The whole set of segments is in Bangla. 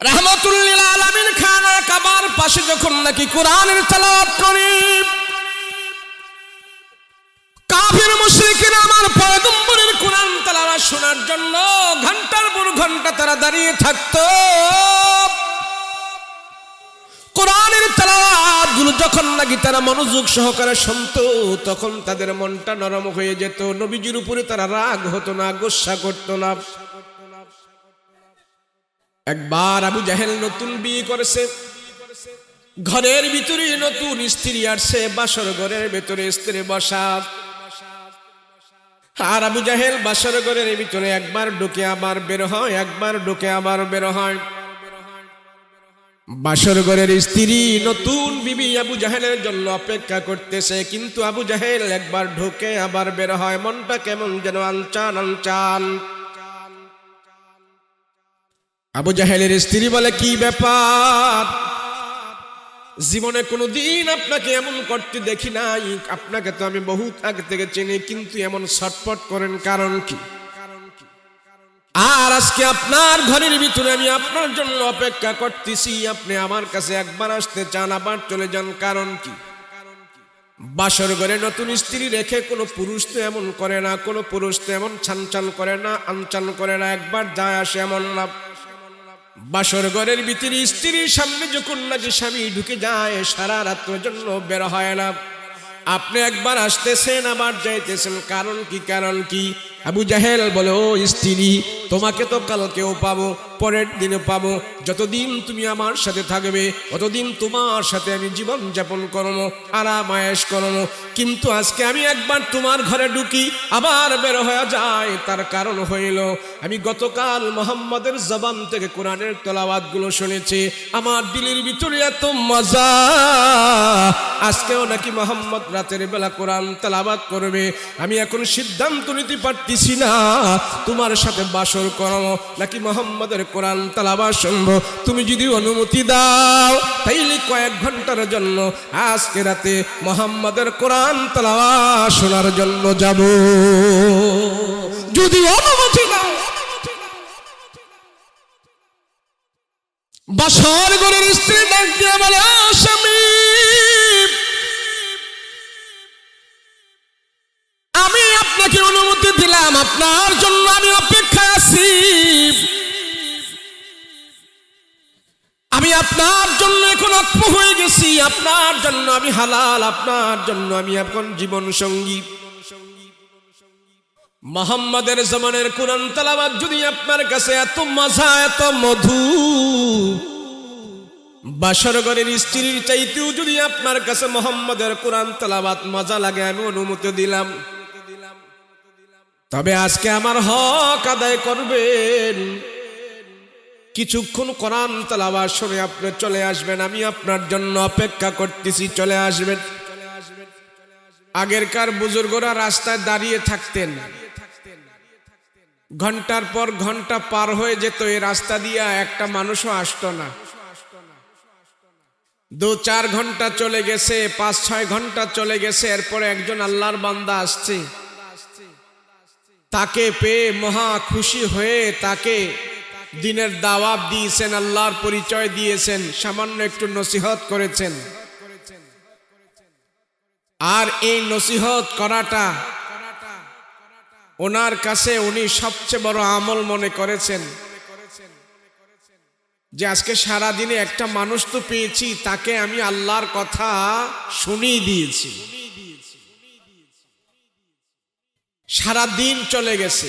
রাহমাতুল লিল আলামিন খানা কাবার পাশে যখন নাকি কোরআনের তেলাওয়াত করি, কাফির মুশরিকিনা আমার পয়গম্বরের কোরআন তেলাওয়াত শোনার জন্য ঘন্টার পর ঘন্টা তারা দাঁড়িয়ে থাকতো। কোরআনের তেলাওয়াত গুলো যখন নাকি তারা মনোযোগ সহকারে শুনতো, তখন তাদের মনটা নরম হয়ে যেত। নবীজির উপরে তারা রাগ হতো না, গোসা করতো না। একবার আবু জাহেল নতুন বিয়ে করেছে, ঘরের ভিতরে নতুন স্ত্রী আসছে, বাসর ঘরের ভেতরে স্ত্রী বসা। আর আবু জাহেল বাসর ঘরের ভিতরে একবার ঢুকে আবার বের হয়, একবার ঢুকে আবার বের হয়। বাসর ঘরের স্ত্রী নতুন বিবি আবু জাহেলের জন্য অপেক্ষা করতেছে, কিন্তু আবু জাহেল একবার ঢুকে আবার বের হয়, মনটা কেমন যেন আনচান আনচান। আবু জাহেলের স্ত্রী বলে, কি ব্যাপার, জীবনে কোনোদিন আপনাকে এমন করতে দেখি নাই, আপনাকে তো আমি বহুত আগে থেকে চিনি, কিন্তু এমন ছটফট করেন কারণ কি? আর আজকে আপনার ঘরের ভিতরে আমি আপনার জন্য অপেক্ষা করতেছি, আপনি আমার কাছে একবার আসতে চান আবার চলে যান, কারণ কি? বাসর ঘরে নতুন স্ত্রী রেখে কোনো পুরুষ তো এমন করে না, কোনো পুরুষ তো এমন ছানচান করে না, আনচান করে না, একবার যায় আসে এমন না। বাসর ঘরের ভিতরে স্ত্রীর সামনে যখন নাকি স্বামী ঢুকে যায়, সারা রাত্রের জন্য বের হয় না। আপনি একবার আসতেছেন আবার যাইতেছেন, কারণ কি? কারণ কি? আবু জাহেল বলে, ও স্ত্রী, তোমাকে তো কালকেও পাবো, পরের দিনে পাবো, যতদিন তুমি আমার সাথে থাকবে ততদিন তোমার সাথে আমি জীবন যাপন করবো, আরাম আয়েশ করবো, কিন্তু আজকে আমি একবার তোমার ঘরে ঢুকি আবার বের হয়ে যায়। তার কারণ হইল, আমি গতকাল মুহাম্মাদের জবান থেকে কোরআনের তেলাওয়াত গুলো শুনেছি, আমার দিলের ভিতরে এত মজা, আজকেও নাকি মুহাম্মদ রাতের বেলা কোরআন তেলাওয়াত করবে। আমি এখন সিদ্ধান্ত নিতে পারতেছি না তোমার সাথে বাসর করবো নাকি মুহাম্মাদের কোরআন তেলাওয়াত শুনবো। তুমি যদি অনুমতি দাও তাইলে কয়েক ঘন্টার জন্য আজকে রাতে মুহাম্মাদের কোরআন তেলাওয়াত শোনার জন্য যাব, যদি অনুমতি দাও। বাসর ঘরের স্ত্রী ডাক দিয়ে বলে, স্বামী, আমি আপনাকে অনুমতি দিলাম, আপনার জন্য আমি অপেক্ষায় আছি, আমি আপনার জন্য এখন অক্ষ হয়ে গেছি, আপনার জন্য আমি হালাল, আপনার জন্য আমি এখন জীবন সঙ্গী। মুহাম্মাদের জমানের কোরআন তেলাওয়াত যদি আপনার কাছে এত মজা, এত মধু, বাসর ঘরের স্ত্রীর চাইতেও যদি আপনার কাছে মুহাম্মাদের কোরআন তেলাওয়াত মজা লাগে, আমি অনুমতি দিলাম। তবে আজকে আমার হক আদায় করবেন, কিছুক্ষণ কোরআন তেলাওয়াত শুনে আপনি চলে আসবেন, আমি আপনার জন্য অপেক্ষা করতেছি, চলে আসবেন। আগেরকার বুজুর্গরা রাস্তায় দাঁড়িয়ে থাকতেন, ঘন্টার পর ঘন্টা পার হয়ে যেত, এই রাস্তা দিয়ে একটা মানুষও আসতো না। 2-4 ঘন্টা চলে গেছে, 5-6 ঘন্টা চলে গেছে, এরপরে একজন আল্লাহর বান্দা আসছে, তাকে পেয়ে মহা খুশি হয়ে তাকে দিনের দাওয়াত দিয়েছেন, আল্লাহর পরিচয় দিয়েছেন, সামান্য একটু নসিহত করেছেন। আর এই নসিহত করাটা ওনার কাছে উনি সবচেয়ে বড় আমল মনে করেছেন, যে আজকে সারা দিনে একটা মানুষ তো পেয়েছি, তাকে আমি আল্লাহর কথা শুনিয়ে দিয়েছি। সারা দিন চলে গেছে,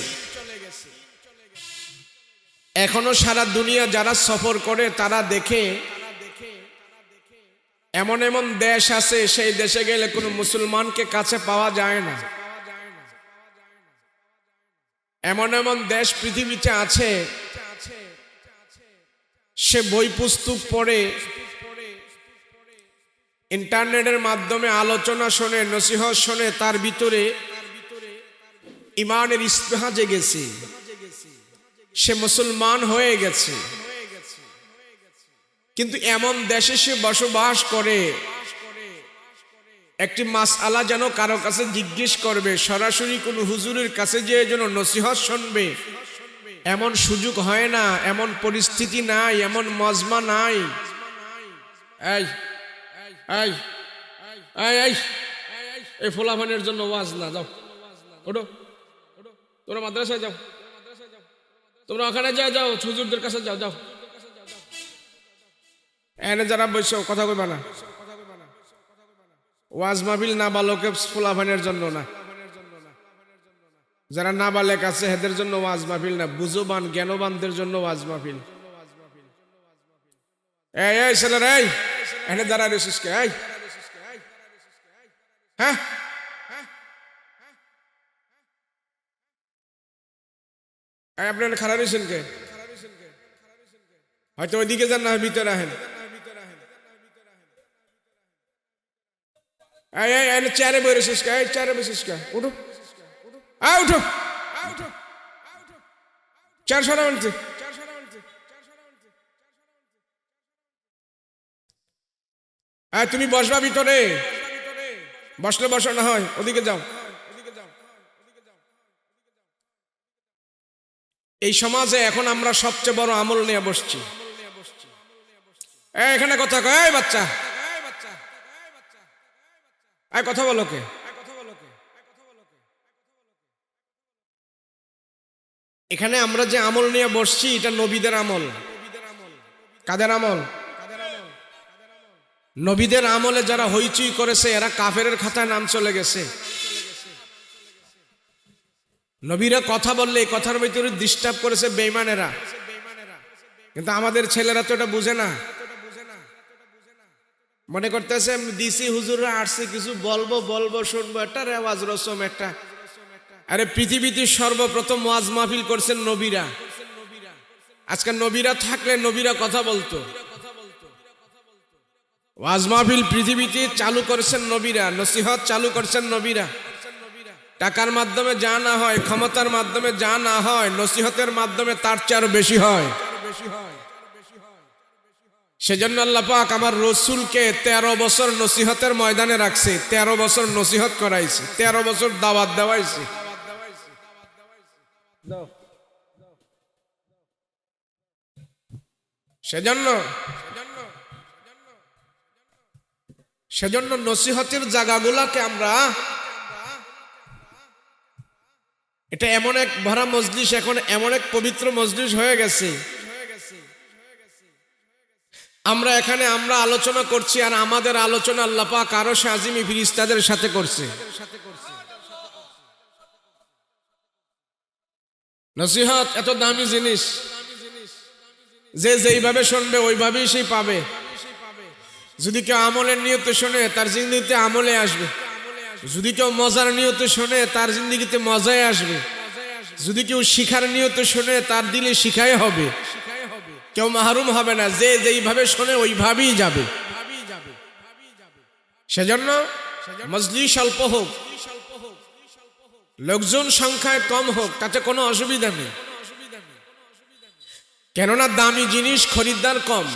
এখনো সারা দুনিয়া যারা সফর করে তারা দেখে এমন এমন দেশ আছে, সেই দেশে গেলে কোনো মুসলমানকে কাছে পাওয়া যায় না। এমন এমন দেশ পৃথিবীতে আছে, সে বই পুস্তক পড়ে, ইন্টারনেটের মাধ্যমে আলোচনা শোনে, নসিহত শোনে, তার ভিতরে ইমানের ইস্তেহা জেগেছে, সে মুসলমান হয়ে গেছে। কিন্তু এমন দেশে সে বসবাস করে, একটি মাসআলা যেন কারো কাছে জিজ্ঞেস করবে, সরাসরি কোনো হুজুরের কাছে যে যেন নসিহত শুনবে, এমন সুযোগ হয় না, এমন পরিস্থিতি নাই, এমন মজমা নাই। এই এই এই এই এই ফোলাফানের জন্য ওয়াজ না, যাও ওঠো, তোমরা মাদ্রাসায় যাও, তোমরা ওখানে যাও হুজুরদের কাছে যাও, যাও এনে যারা বসে কথা কইবা না। ওয়াজ মাহফিল না বালকের ফোলাফানের জন্য না, যারা না বালেক আছে এদের জন্য ওয়াজ মাহফিল না, বুঝবান জ্ঞানবানদের জন্য ওয়াজ মাহফিল। এই এই ছেলেরা, এই এনে যারা রেসিস কে, এই হ্যাঁ আপনার খারাপ হয়েছেন কে? হয়তো ওইদিকে যান না, ভিতরে আহেন। চেয়ারে বই রেসিস কে, চেয়ারে বসিস কে, উঠো উঠো, চেয়ার সরা আনছে। তুমি বসবা ভিতরে, বসলে বসো, না হয় ওদিকে যাও। এই সমাজে এখন আমরা সবচেয়ে বড় আমল নিয়ে বসছি। এখানে কথা কয় বাচ্চা, কথা বলো কে? এখানে আমরা যে আমল নিয়ে বসছি এটা নবীদের আমল। কাদের আমল? নবীদের আমলে যারা হইচই করেছে এরা কাফেরের খাতায় নাম চলে গেছে। নবীরা কথা বললে এই কথার ভিতরে ডিস্টার্ব করেছে বেঈমানেরা, কিন্তু আমাদের ছেলেরা তো এটা বুঝে না। মনে করতেছে দিসি হুজুররা আসছে কিছু বলবো শুনবো, একটা রেওয়াজ রসম একটা। আরে পৃথিবীতে সর্বপ্রথম ওয়াজ মাহফিল করছেন নবীরা। আজকে নবীরা থাকলে নবীরা কথা বলতো। ওয়াজ মাহফিল পৃথিবীতে চালু করেছেন নবীরা, নসিহত চালু করছেন নবীরা। টাকার মাধ্যমে যা না হয়, ক্ষমতার মাধ্যমে যা না হয়, নসিহতের মাধ্যমে তার চেয়ে আরো বেশি হয়। সেজন্য আল্লাহ পাক আমার রসুলকে 13 বছর নসিহতের ময়দানে রাখছে, 13 বছর নসিহত করাইছে, 13 বছর দাওয়াত দেওয়াইছে। সেজন্য নসিহতের জায়গাগুলাকে আমরা, এটা এমন এক ভরা মজলিস, এখন এমন এক পবিত্র মজলিস হয়ে গেছে। আমরা এখানে আমরা আলোচনা করছি, আর আমাদের আলোচনা আল্লাহ পাক আরশে আজিমি ফেরেশতাদের সাথে করছে। নসিহত এত দামি জিনিস যে যেইভাবে শুনবে ওইভাবেই সে পাবে। যদি কেউ আমলের নিয়তে শোনে তার জিন্দেগিতে আমলে আসবে, যদি কেউ মজার নিয়তে শোনে তার জিন্দেগিতে মজায় আসবে, যদি কেউ শিখার নিয়তে শোনে তার দিলে শিখাই হবে, কেউ মাহরুম হবে না। যে যেইভাবে শোনে ওইভাবেই যাবে। সেজন্য মজলিস অল্প হোক, লোকজন সংখ্যায় কম হোক, তাতে কোনো অসুবিধা নেই। কেননা দামি জিনিস খরিদ্দার কম,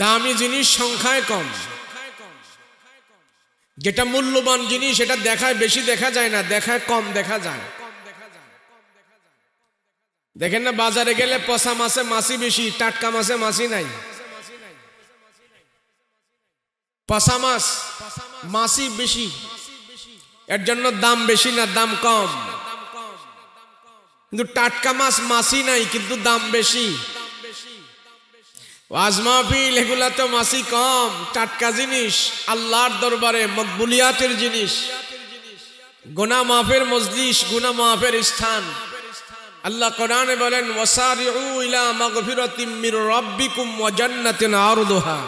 দামি জিনিস সংখ্যায় কম। যেটা মূল্যবান জিনিস এটা দেখায় বেশি দেখা যায় না, দেখায় কম দেখা যায়। দেখেন না বাজারে গেলে পচা মাছে মাছি বেশি, টাটকা মাছে মাছি নাই। পচা মাছ মাছি বেশি, এর জন্য দাম বেশি না, দাম কম। কিন্তু টাটকা মাছ মাছি নাই কিন্তু দাম বেশি। ওয়াজ মাহফিল এগুলা তো মাছি কম, টাটকা জিনিস, আল্লাহর দরবারে মকবুলিয়াতের জিনিস, গুনাহ মাফের মজলিস, গুনাহ মাফের স্থান। আল্লাহ কোরআনে বলেন ওয়াসারিউ ইলা মাগফিরাতিম মির রাব্বিকুম ওয়া জান্নাতিন আরদুহা।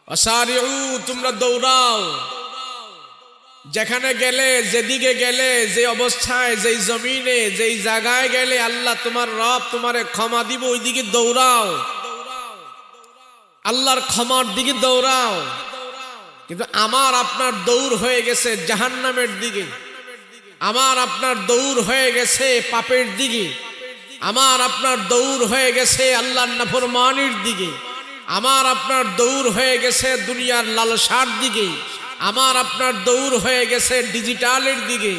ওয়াসারিউ, তোমরা দৌড়াও, যেখানে গেলে, যেদিকে গেলে, যে অবস্থায়, যেই জমিনে, যেই জায়গায় গেলে আল্লাহ তোমার রব তোমারে ক্ষমা দিব, ওই দিকে দৌড়াও, আল্লাহর ক্ষমার দিকে দৌড়াও। কিন্তু আমার আপনার দৌড় হয়ে গেছে জাহান্নামের দিকে, আমার আপনার দৌড় হয়ে গেছে পাপের দিকে, আমার আপনার দৌড় হয়ে গেছে আল্লাহর নাফরমানির দিকে, আমার আপনার দৌড় হয়ে গেছে দুনিয়ার লালসার দিকে, আমার আপনার দৌড় হয়ে গেছে ডিজিটালের দিকে,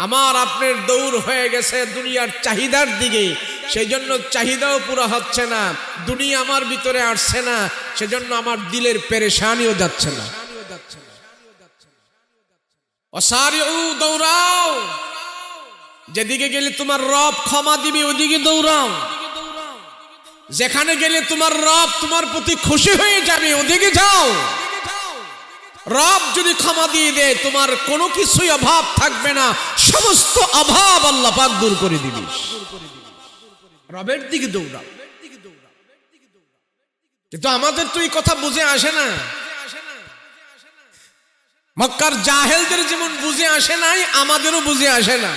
আমার আপনার দৌড় হয়ে গেছে দুনিয়ার চাহিদার দিকে, সেই জন্য চাহিদাও পুরো হচ্ছে না, দুনিয়া আমার ভিতরে আসছে না, সেজন্য আমার দিলের পেরেশানিও যাচ্ছে না। অসারিউ, দৌড়াও, যেদিকে গেলে তোমার রব ক্ষমা দিবে ওদিকে দৌড়াও, যেখানে গেলে তোমার রব তোমার প্রতি খুশি হয়ে যাবে ওদিকে যাও। রব যদি ক্ষমা দিয়ে দেয় তোমার কোনো কিছুই অভাব থাকবে না, সমস্ত অভাব আল্লাহ পাক দূর করে দিবে। রবের দিকে দৌড়াও। কিন্তু আমাদের তো এই কথা বুঝে আসে না। মক্কার জাহেলদের যেমন বুঝে আসে নাই, আমাদেরও বুঝে আসে না।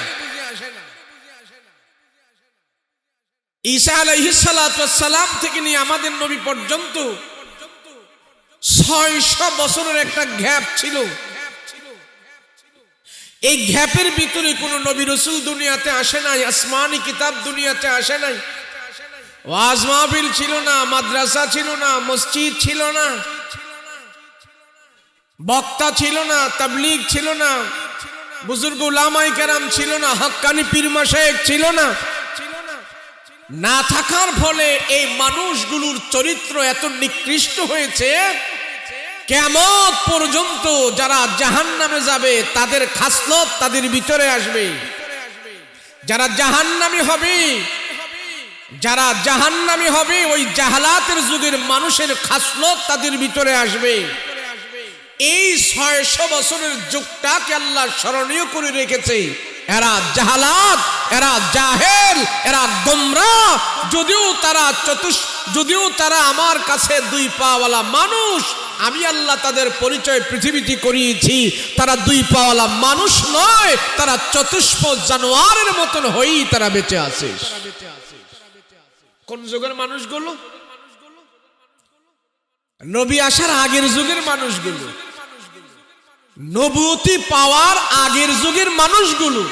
ঈসা আলাইহিস সালাতু ওয়াস সালাম থেকে নিয়ে আমাদের নবী পর্যন্ত 600 বছরের একটা গ্যাপ ছিল। এই গ্যাপের ভিতরে কোন নবী রাসূল দুনিয়াতে আসে নাই, আসমানি কিতাব দুনিয়াতে আসে নাই, ওয়াজ মাহফিল ছিল না, মাদ্রাসা ছিল না, মসজিদ ছিল না, বক্তা ছিল না, তাবলীগ ছিল না, বুজুর্গ উলামায়ে কেরাম ছিল না, হক্কানি পীর মাশায়েখ ছিল না। না থাকার ফলে এই মানুষগুলোর চরিত্র এত নিকৃষ্ট হয়েছে, কিয়ামত পর্যন্ত যারা জাহান্নামে যাবে তাদের খাসলত তাদের ভিতরে আসবে। যারা জাহান্নামী হবে, যারা জাহান্নামী হবে, ওই জাহালাতের যুগের মানুষের খাসলত তাদের ভিতরে আসবে। এই 600 বছরের যুগটাকে আল্লাহ স্মরণীয় করে রেখেছে। এরা জাহালাত, এরা জাহেল, এরা গোমরাহ। যদিও তারা আমার কাছে 2 পাওয়ালা মানুষ, আমি আল্লাহ তাদের পরিচয় পৃথিবীতে করিয়েছি, তারা 2 পাওয়ালা মানুষ নয়, তারা চতুষ্প জানোয়ারের মতন হয়েই তারা বেঁচে আছে। কোন যুগের মানুষগুলো? নবী আসার আগের যুগের মানুষগুলো, নবুয়তি পাওয়ার আগের যুগের মানুষগুলো।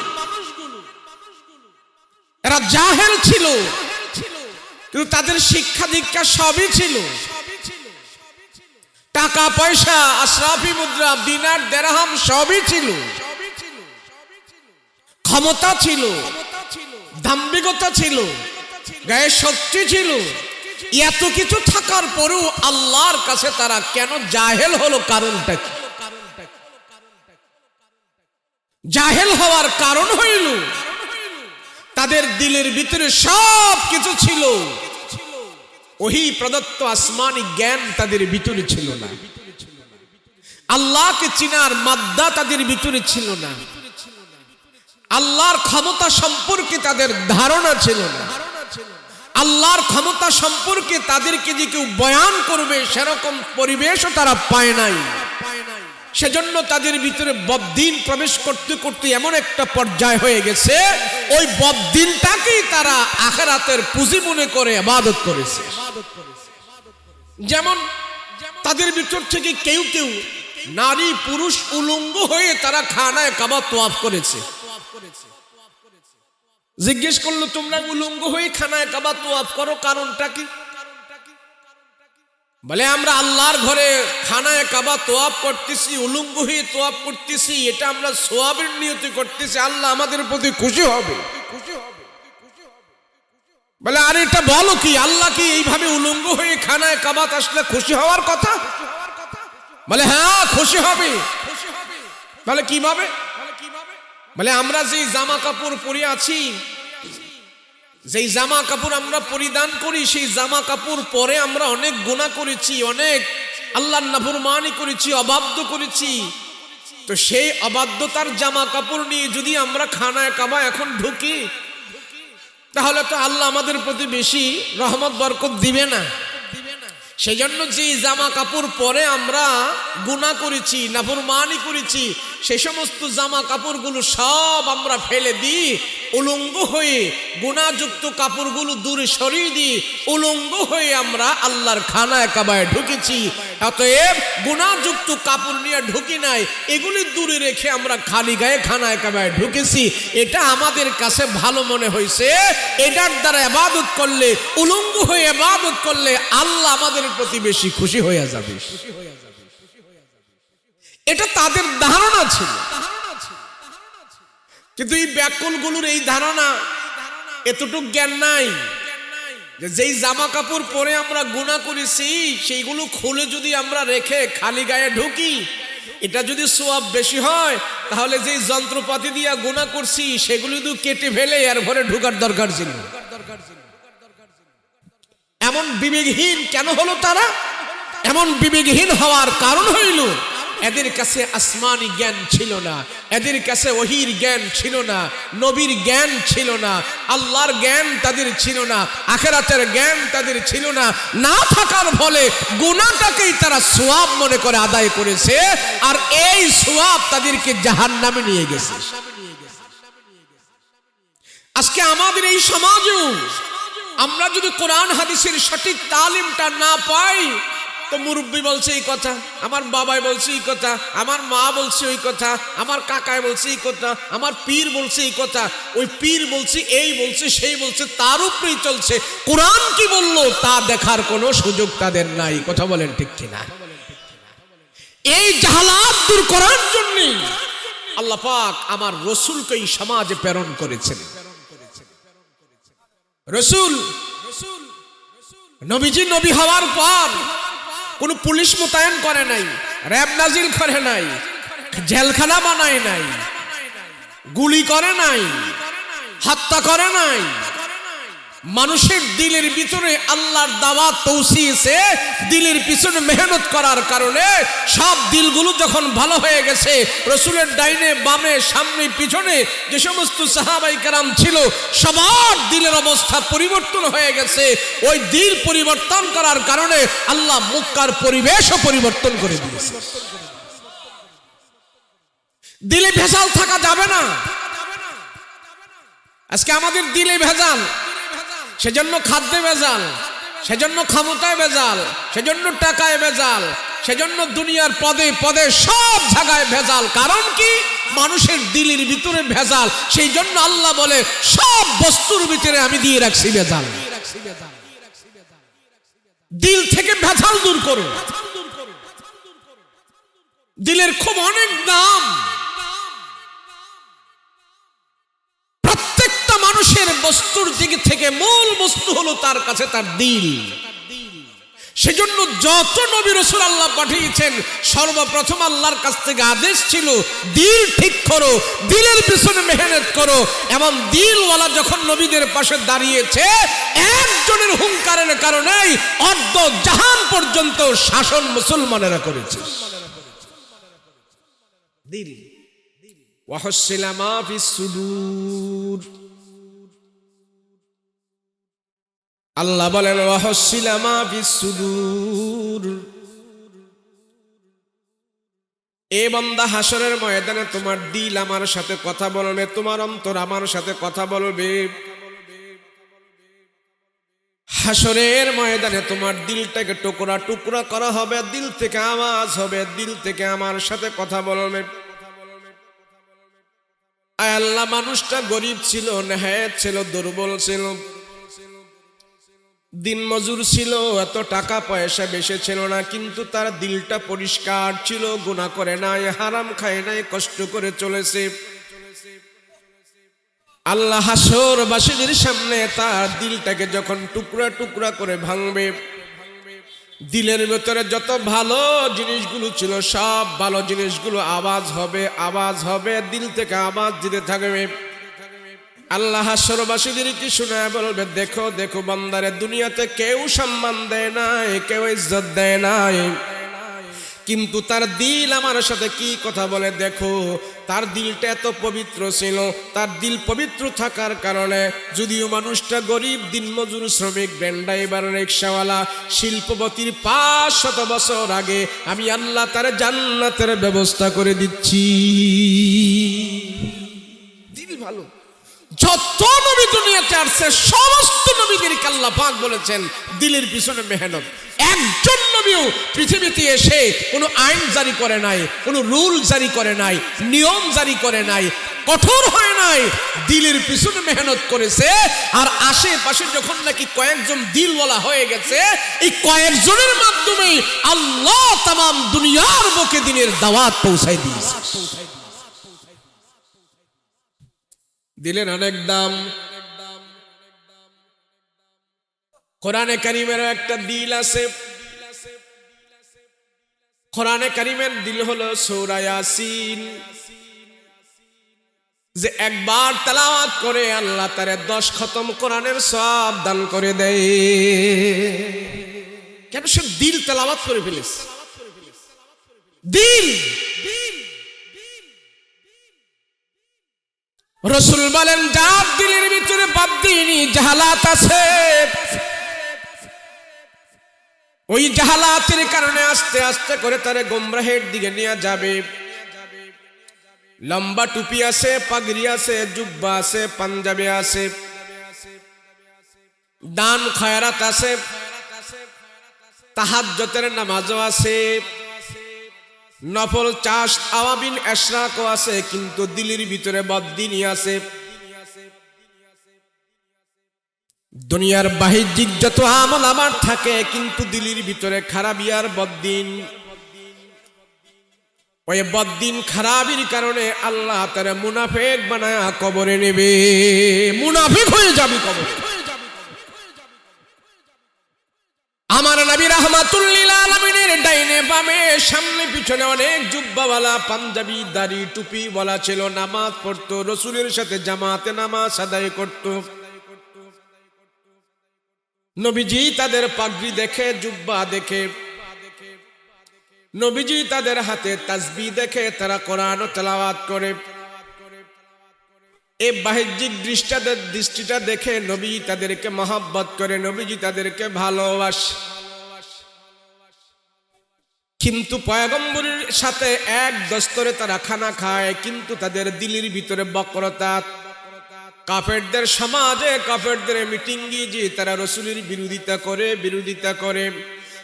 এরা জাহেল ছিল, কিন্তু তাদের শিক্ষা দীক্ষা সবই ছিল। টাকা পয়সা, আশরাফি মুদ্রা, দিনার দিরহাম সবই ছিল। ক্ষমতা ছিল, দাম্ভিকতা ছিল, গায়ে শক্তি ছিল। এত কিছু থাকার পরেও আল্লাহর কাছে তারা কেন জাহেল হলো? কারণটা কি? জাহেল হওয়ার কারণ হইল তাদের দিলের ভিতরে সব কিছু ছিল, ওহি প্রদত্ত আসমানি জ্ঞান তাদের ভিতরে ছিল না। আল্লাহকে চিনার মাদ্দা তাদের ভিতরে ছিল না। আল্লাহর ক্ষমতা সম্পর্কে তাদের ধারণা ছিল না। আল্লাহর ক্ষমতা সম্পর্কে তাদেরকে যে কেউ বয়ান করবে সেরকম পরিবেশও তারা পায় নাই। সেজন্য তাদের ভিতরে বদ্দিন প্রবেশ করতে করতে এমন একটা পর্যায় হয়ে গেছে, ওই বদ্দিনটাকেই তারা আখিরাতের পুঁজি মনে করে ইবাদত করেছে। যেমন তাদের ভিতর থেকে কেউ কেউ নারী পুরুষ উলঙ্গ হয়ে তারা খানায়ে কাবা তওয়াফ করেছে। জিজ্ঞেস করলো, তোমরা উলঙ্গ হয়ে খানায়ে কাবা তওয়াফ করো, কারণটা কি? বলে, আমরা আল্লাহর ঘরে খানায়ে কাবা তওয়াফ করতেছি, উলঙ্গ হয়ে তওয়াফ করতেছি, এটা আমরা সওয়াবের নিয়তে করতেছি, আল্লাহ আমাদের প্রতি খুশি হবে। বলে, আরে এটা বলো কি, আল্লাহ কি এইভাবে উলঙ্গ হয়ে খানায়ে কাবাত আসলে খুশি হওয়ার কথা? বলে, হ্যাঁ খুশি হবে। বলে, কিভাবে? বলে, আমরা যে জামা কাপড় পরে আছি, যেই জামা কাপড় আমরা পরিধান করি, সেই জামা কাপড় পরে আমরা অনেক গুনাহ করেছি, অনেক আল্লাহর নাফরমানি করেছি, অবাধ্য করেছি। তো সেই অবাধ্যতার জামা কাপড় নিয়ে যদি আমরা খানায়ে কাবা এখন ঢুকি, তাহলে তো আল্লাহ আমাদের প্রতি বেশি রহমত বরকত দিবে না। সেই জন্য যে জামা কাপড় পরে আমরা গুনাহ করেছি, নাফরমানি করেছি, সেই সমস্ত জামা কাপড়গুলো সব আমরা ফেলে দিই, উলঙ্গ হয়ে গুনাহযুক্ত কাপড়গুলো দূরে সরিয়ে দিই, উলঙ্গ হয়ে আমরা আল্লাহর খানায়ে কাবায় ঢুকেছি। অতএব গুনাহযুক্ত কাপড় নিয়ে ঢুকি নাই, এগুলি দূরে রেখে আমরা খালি গায়ে খানায়ে কাবায় ঢুকেছি। এটা আমাদের কাছে ভালো মনে হয়েছে, এটার দ্বারা ইবাদত করলে, উলঙ্গ হয়ে ইবাদত করলে আল্লাহ আমাদের প্রতি বেশি খুশি হয়ে যাবে। এটা তাদের ধারণা ছিল। কিন্তু এই ব্যাকুলগুলোর এই ধারণা, এতটুক জ্ঞান নাই যে যেই জামা কাপড় পরে আমরা গুনাহ করেছি সেইগুলো খুলে যদি আমরা রেখে খালি গায়ে ঢুকি, এটা যদি সওয়াব বেশি হয়, তাহলে যেই যন্ত্রপাতি দিয়ে গুনাহ করছি সেগুলো তো কেটে ফেলে এর ঘরে ঢোকার দরকার ছিল। এমন বিবেকহীন কেন হলো তারা? এমন বিবেকহীন হওয়ার কারণ হইল এদের কাছে আসমানি জ্ঞান ছিল না, এদের কাছে ওহীর জ্ঞান ছিল না, নবীর জ্ঞান ছিল না, আল্লাহর জ্ঞান তাদের ছিল না, আখিরাতের জ্ঞান তাদের ছিল না। না থাকার ফলে গুনাহটাকেই তারা সওয়াব মনে করে আদায় করেছে, আর এই সওয়াব তাদেরকে জাহান্নামে নিয়ে গেছে। আজকে আমাদের এই সমাজেও আমরা যদি কোরআন হাদিসের সঠিক তালিমটা না পাই, তো মুরব্বী বলছে এই কথা, আমার বাবাই বলছে এই কথা, আমার মা বলছে ওই কথা, আমার কাকাই বলছে এই কথা, আমার পীর বলছে এই কথা, ওই পীর বলছে এই বলছে সেই বলছে, তার উপরেই চলছে। কোরআন কি বললো তা দেখার কোনো সুযোগ তাদের নাই। কথা বলেন ঠিক কিনা? এই জাহালাত দূর করার জন্য আল্লাহ পাক আমার রসুলকে এই সমাজে প্রেরণ করেছেন। রসুল নবীজি নবী হওয়ার পর কোন পুলিশ মোতায়েন করে নাই, র‍্যাব নাজিল করে নাই, জেলখানা বানায় নাই, গুলি করে নাই, হত্যা করে নাই। মানুষের দিলের ভিতরে আল্লাহর দাওয়াত পৌঁছিয়েছে, দিলের পিছনে মেহনত করার কারণে সব দিলগুলো যখন ভালো হয়ে গেছে, রসুলের ডাইনে বামে সামনে পিছনে যে সমস্ত সাহাবাই কেরাম ছিল সবার দিলের অবস্থা পরিবর্তন হয়ে গেছে। ওই দিল পরিবর্তন করার কারণে আল্লাহ মক্কার পরিবেশও পরিবর্তন করে দিয়েছে। দিলে ভেজাল থাকা যাবে না। আজকে আমাদের দিলে ভেজাল, সেজন্য খাদ্যে ভেজাল, সেজন্য ক্ষমতায় ভেজাল, সেজন্য টাকায় ভেজাল, সেজন্য দুনিয়ার পদে পদে সব জায়গায় ভেজাল। কারণ কি? মানুষের দিলের ভিতরে ভেজাল। সেই জন্য আল্লাহ বলে সব বস্তুর ভিতরে আমি দিয়ে রাখছি ভেজাল। দিল থেকে ভেজাল দূর করো। দিলের খুব অনেক দাম। মানুষের বস্তুর দিক থেকে মূল বস্তু হলো তার কাছে তার দিল। সেজন্য যত নবী রাসূল আল্লাহ পাঠিয়েছেন সর্বপ্রথম আল্লাহর কাছ থেকে আদেশ ছিল দিল ঠিক করো, দিলের পিছনে মেহনত করো। এমন দিলওয়ালা যখন নবীদের পাশে দাঁড়িয়েছে, একজনের হুঙ্কারের কারণেই অর্ধ জাহান পর্যন্ত শাসন মুসলমানেরা করেছে। দিল ওয়াহসিলা মা ফিস সুদূর। আল্লাহ বলেন ওয়াহসিলা মা ফিস সুদূর। এ বান্দা, হাসরের ময়দানে তোমার দিল আমার সাথে কথা বলবে, তোমার অন্তর আমার সাথে কথা বলবে। হাসরের ময়দানে তোমার দিলটাকে টুকরা টুকরা করা হবে, দিল থেকে আওয়াজ হবে, দিল থেকে আমার সাথে কথা বলবে। আয় আল্লাহ, মানুষটা গরিব ছিল, নেহায়েত ছিল, দুর্বল ছিল, দিন মজুর ছিল, এত টাকা পয়সা বেশি ছিল না, কিন্তু তার দিলটা পরিষ্কার ছিল, গুনাহ করে নাই, হারাম খায় নাই, কষ্ট করে চলেছে। আল্লাহ হাসরবাসীদের সামনে তার দিলটাকে যখন টুকরা টুকরা করে ভাঙবে, দিলের ভেতরে যত ভালো জিনিসগুলো ছিল সব ভালো জিনিসগুলো আওয়াজ হবে, আওয়াজ হবে, দিল থেকে আওয়াজ দিতে থাকবে। আল্লাহ হাসরবাসীদেরকে শোনায় বলবে, দেখো দেখো বান্দারে, দুনিয়াতে কেউ সম্মান দেয় নাই, কেউ ইজ্জত দেয় নাই, কিন্তু তার দিল আমার সাথে কি কথা বলে দেখো। তার দিলটা এত পবিত্র ছিল, তার দিল পবিত্র থাকার কারণে যদিও মানুষটা গরিব, দিনমজুর, শ্রমিক, ভ্যান ড্রাইভার, রিকশাওয়ালা, শিল্পপতির 500 বছর আগে আমি আল্লাহ তার জান্নাতের ব্যবস্থা করে দিচ্ছি। দিল ভালো। যত নবী দুনিয়াতে আসছে সমস্ত নবীদেরকে আল্লাহ পাক বলেছেন দিলের পিছনে মেহনত। একজন নবীও পৃথিবীতে এসে কোনো আইন জারি করে নাই, কোনো রুল জারি করে নাই, নিয়ম জারি করে নাই, কঠোর হয় নাই, দিলের পিছনে মেহনত করেছে। আর আশেপাশে যখন নাকি কয়েকজন দিলওয়ালা হয়ে গেছে, এই কয়েকজনের মাধ্যমে আল্লাহ তামাম দুনিয়ার বুকে দিনের দাওয়াত পৌঁছায় দিয়েছে। দিলের অনেক দাম। কোরআনে কারিমের একটা দিল আছে। কোরআনে কারিমের দিল হলো সূরা ইয়াসিন। যে একবার তেলাওয়াত করে আল্লাহ তারে 10 খতম কোরআনের সওয়াব দান করে দেয়। কেন? সে দিল তেলাওয়াত করে ফেলেছে। দিল। রাসূল বলেন, যার দিলের ভিতরে বাদদিনী জাহালাত আছে, ওই জাহালাতের কারণে আস্তে আস্তে করে তারে গোমরাহের দিকে নিয়ে যাবে। লম্বা টুপি আছে, পাগড়ি আছে, জুব্বা আছে, পাঞ্জাবি আছে, দান খয়রাত আছে, তাহাজ্জুদের নামাজও আছে, নফল চাষ আওয়াবিন এশরাকও আছে, কিন্তু দিলের ভিতরে বদদিনী আছে। দুনিয়ার বাহ্যিক যত আমল আমার থাকে, কিন্তু দিলের ভিতরে খারাপিয়ার বদদিন। ওই বদদিন খারাপির কারণে আল্লাহ তারে মুনাফিক বানায়া কবরে নেবে। মুনাফিক হয়ে যাবে কবরে। আমার নবী রাহমাতুল লিল আলামিনের ডাইনে বামে সামনে পিছনে অনেক জুব্বাওয়ালা, পাঞ্জাবি, দাড়ি, টুপি ওয়ালা ছিল। নামাজ পড়তো, রাসূলের সাথে জামাতে নামাজ আদায় করত। নবীজি তাদের পাগড়ি দেখে, জুব্বা দেখে, নবীজি তাদের হাতে তাসবিহ দেখে, তারা কোরআন তেলাওয়াত করে। এই বাহ্যিক দৃষ্টিটা দেখে নবী তাদেরকে মহব্বত করে, নবীজি তাদেরকে ভালোবাসে। কিন্তু পয়গম্বরের সাথে এক দস্তরে তারা খানা খায়, কিন্তু তাদের দিলের ভিতরে বক্রতা। কাফেরদের সমাজে, কাফেরদের মিটিংয়ে যে তারা রাসূলের বিরোধিতা করে,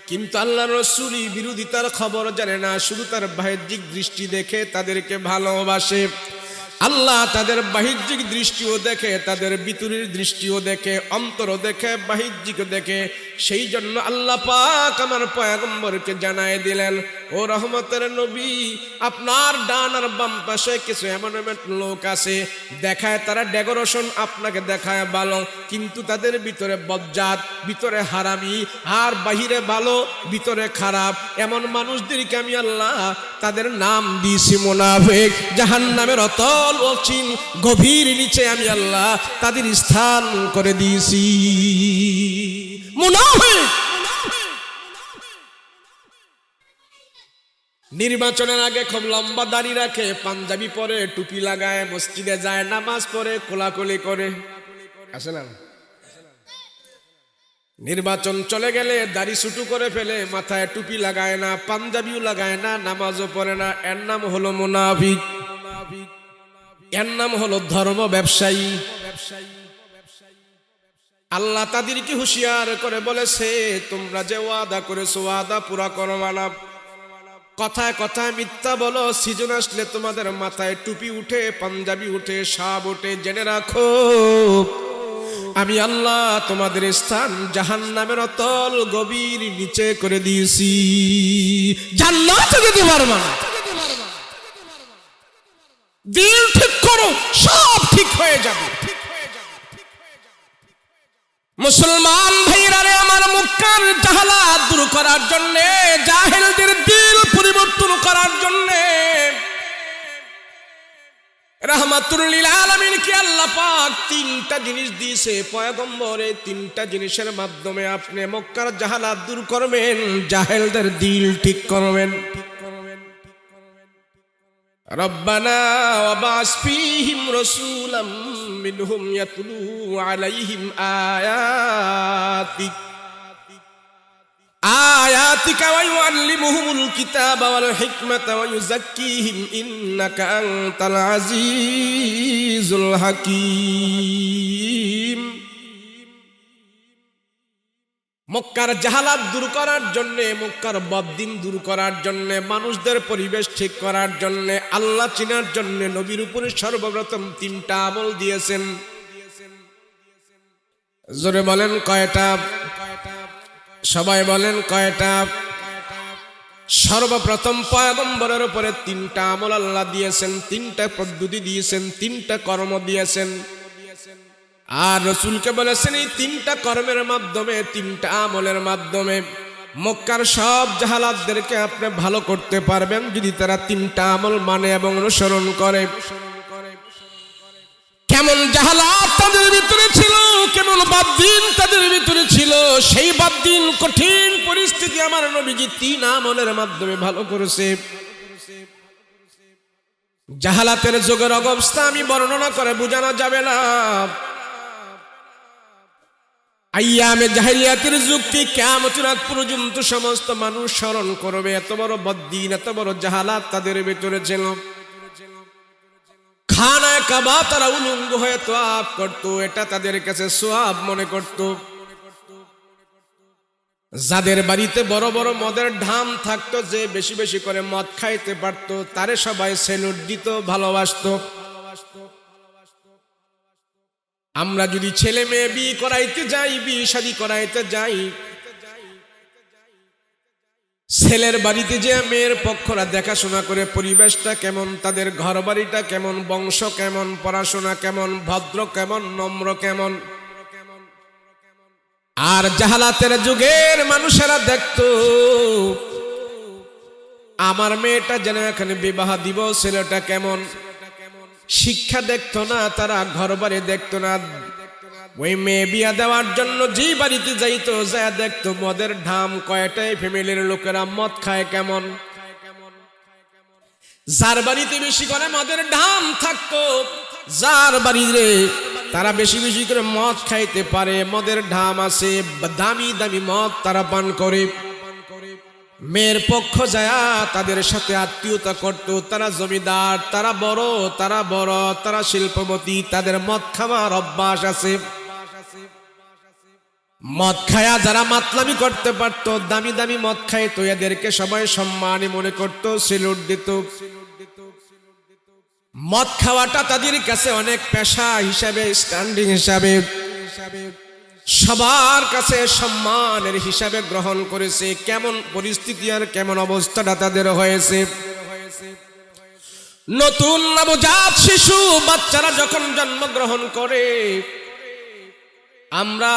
কিন্তু আল্লাহ রাসূলই বিরোধিতার খবর জানে না, শুধু তার বাহ্যিক দৃষ্টি দেখে তাদেরকে ভালোবাসে। আল্লাহ তাদের বাহ্যিক দৃষ্টিও দেখে, তাদের ভিতরের দৃষ্টিও দেখে, অন্তর দেখে, বাহ্যিক দেখে। সেই জন্য আল্লাহ পাক আমার পয়গম্বরকে জানায় দিলেন, ও রহমতের নবী, আপনার ডান আর বাম পাশে কিছু এমন এমন লোক আছে, দেখায় তারা ডেকোরেশন আপনাকে দেখায় ভালো, কিন্তু তাদের ভিতরে বজ্জাত, ভিতরে হারামি, আর বাহিরে ভালো ভিতরে খারাপ। এমন মানুষদেরকে আমি আল্লাহ তাদের নাম দিয়েছি মুনাফিক। জাহান্নামের অতল অচিন গভীর নিচে আমি আল্লাহ তাদের স্থান করে দিয়েছি মুনাফিক। নির্বাচনের আগে খুব লম্বা দাড়ি রাখে, পাঞ্জাবি পরে, টুপি লাগায়, মসজিদে যায়, নামাজ পড়ে, কোলাকুলি করে, আসে না? নির্বাচন চলে গেলে দাড়ি ছুটু করে ফেলে, মাথায় টুপি লাগায় না, পাঞ্জাবিও লাগায় না, নামাজও পড়ে না। এর নাম হলো মুনাফিক, এর নাম হলো ধর্ম ব্যবসায়ী। আল্লাহ তাদেরকে হুঁশিয়ার করে বলেছে, তোমরা যে ওয়াদা করেছো ওয়াদা পুরা করো না। কথায় কথায় মিথ্যা বলো, সিজন আসলে তোমাদের মাথায় টুপি উঠে, পাঞ্জাবি উঠে, সাব উঠে। জেনে রাখো আমি আল্লাহ তোমাদের স্থান জাহান্নামের অতল গভীর নিচে করে দিয়েছি। জান্নাতে যেতে পারবা না। দিল ঠিক করো, সব ঠিক হয়ে যাবে। মুসলমান ভাইরা রে আমার, মক্কার জাহালাত দূর করার জন্য, জাহেলদের দিল পরিবর্তন করার জন্য রাহমাতুল লিল আলামিনকে আল্লাহ পাক 3টা জিনিস দিয়েছে পয়গম্বরে। 3টা জিনিসের মাধ্যমে আপনি মক্কার জাহালাত দূর করবেন, জাহেলদের দিল ঠিক করবেন। রব্বানা ওয়াবাস ফীহিম রাসূলাম মিনহুম ইয়াতলু আলাইহিম আয়াতিকা ওয়া ইউআল্লিমুহুমুল কিতাবা ওয়াল হিকমাতা ওয়া ইউযাক্কিহিম ইন্নাকা আনতাল আজিজুল হাকীম। মক্কার জাহালাত দূর করার জন্য, মক্কার বদদিন দূর করার জন্য, মানুষদের পরিবেশ ঠিক করার জন্য, আল্লাহ চিনার জন্য নবীর উপরে সর্বপ্রথম 3টা আমল দিয়েছেন। জোরে বলেন কয়টা? সবাই বলেন কয়টা? সর্বপ্রথম পয়গম্বরের উপরে তিনটা আমল আল্লাহ দিয়েছেন, তিনটা পদ্ধতি দিয়েছেন, তিনটা কর্ম দিয়েছেন। আর রাসূলকে বলেছেন এই তিনটা কর্মের মাধ্যমে, তিনটা আমলের মাধ্যমে মক্কার সব জাহালাতদেরকে আপনি ভালো করতে পারবেন যদি তারা তিনটা আমল মানে এবং অনুসরণ করে। কেমন জাহালাত তাদের ভিতরে ছিল, কেমন বাদ্দিন তাদের ভিতরে ছিল, সেই বাদ্দিন কঠিন পরিস্থিতি আমার নবীজি তিন আমলের মাধ্যমে ভালো করেছে। জাহালাতের যুগের অবস্থা আমি বর্ণনা করে বোঝানো যাবে না। আইয়ামে জাহেলিয়াতের যুগকে কিয়ামতের আগ পর্যন্ত সমস্ত মানুষ স্মরণ করবে, এত বড় বদ্দিন, এত বড় জাহালাত তাদের ভিতরে ছিল। খানায় কাবা তারা উলঙ্গ হয়ে তোয়াফ করত, এটা তাদের কাছে সোয়াব মনে করত। যাদের বাড়িতে বড় বড় মদের ঢাম থাকতো, যে বেশি বেশি করে মদ খাইতে পারত, তারে সবাই সেলুট দিত, ভালোবাসত। আমরা যদি ছেলে মেয়ে বিয়ে করাইতে যাই, বিয়ে শাদী করাইতে যাই, ছেলের বাড়িতে যে মেয়ের পক্ষরা দেখাশোনা করে পরিবেশটা কেমন, তাদের ঘর বাড়িটা কেমন, বংশ কেমন, পড়াশোনা কেমন, ভদ্র কেমন, নম্র কেমন। আর জাহালাতের যুগের মানুষেরা দেখতো আমার মেয়েটা যেন এখানে বিবাহ দিব, ছেলেটা কেমন। শিক্ষা দেখতো না, তারা ঘর বাড়ি দেখতো না। ওই মেয়ে বিয়া দেওয়ার জন্য যে বাড়িতে যাইতো, যা দেখতো মদের ঢাম কয়টাই, ফ্যামিলির লোকেরা মদ খায় কেমন। যার বাড়িতে বেশি করে মদের ঢাম থাকতো, যার বাড়িতে তারা বেশি বেশি করে মদ খাইতে পারে, মদের ঢাম আছে, দামি দামি মদ তারা পান করে, মেয়ের পক্ষ যায় তাদের সাথে আত্মীয়তা করত। তারা জমিদার, তারা বড়, তারা শিল্পপতি, তাদের মদ খাওয়ার অভ্যাস আছে। মদ খায়া যারা মাতলামি করতে পারতো, দামি দামি মদ খাইতো, এদেরকে সবাই সম্মানী মনে করত, সেলুট দিত। মদ খাওয়াটা তাদের কাছে অনেক পেশা হিসাবে, স্ট্যান্ডিং হিসাবে, সবার কাছে সম্মানের হিসাবে গ্রহণ করেছে। কেমন পরিস্থিতি আর কেমন অবস্থাটা তাদের হয়েছে। নতুন নবজাত শিশু বাচ্চারা যখন জন্মগ্রহণ করে, আমরা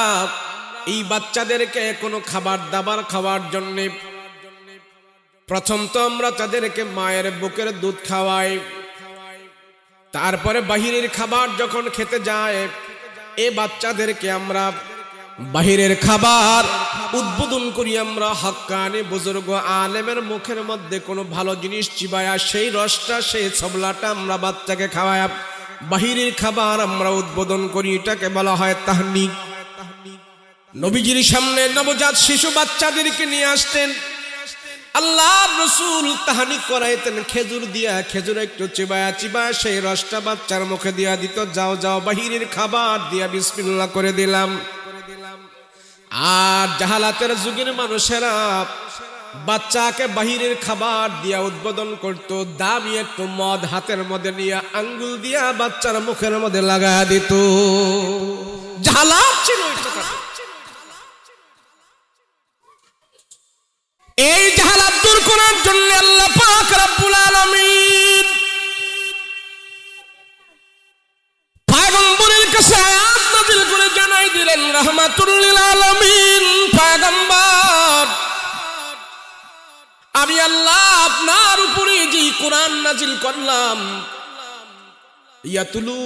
এই বাচ্চাদেরকে কোনো খাবার দাবার খাওয়ার জন্য প্রথম তো আমরা তাদেরকে মায়ের বুকের দুধ খাওয়াই, তারপরে বাহিরের খাবার যখন খেতে যায়, এ বাচ্চাদেরকে আমরা বাহিরের খাবার উদ্বোধন করি। আমরা হক্কানি বুজুর্গ আলেমের মুখের মধ্যে কোনো ভালো জিনিস চিবায়া সেই রসটা, সেই ছবলাটা আমরা বাচ্চাকে খাওয়াই। বাহিরের খাবার আমরা উদ্বোধন করি, এটাকে বলা হয় তাহনিক। নবীজির সামনে নবজাত শিশু বাচ্চাদেরকে নিয়ে আসতেন, আল্লাহর রাসূল তাহনিক করাইতেন খেজুর দিয়া। খেজুর একটু চিবায়া চিবায়া সেই রসটা বাচ্চার মুখে দিয়া দিত। যাও যাও বাহিরের খাবার দিয়া বিসমিল্লাহ করে দিলাম। আর জাহালাতের যুগের মানুষেরা বাচ্চাকে বাহিরের খাবার দিয়া উদ্বোধন করত। দামি একটু মদ হাতের মধ্যে নিয়ে আঙ্গুল দিয়া বাচ্চার মুখের মধ্যে লাগায়া দিত। জাহালাত ছিল এটা। এই জাহালাত দূর করার জন্য আল্লাহ পাক রব্বুল আলামিন পয়গম্বরের কাছে আয়াত নাযিল করে জানাই দিলেন, রাহমাতুল লিল আলামিন পয়গম্বর, আমি আল্লাহ আপনার উপরে যে কোরআন নাযিল করলাম, ইয়াতুলু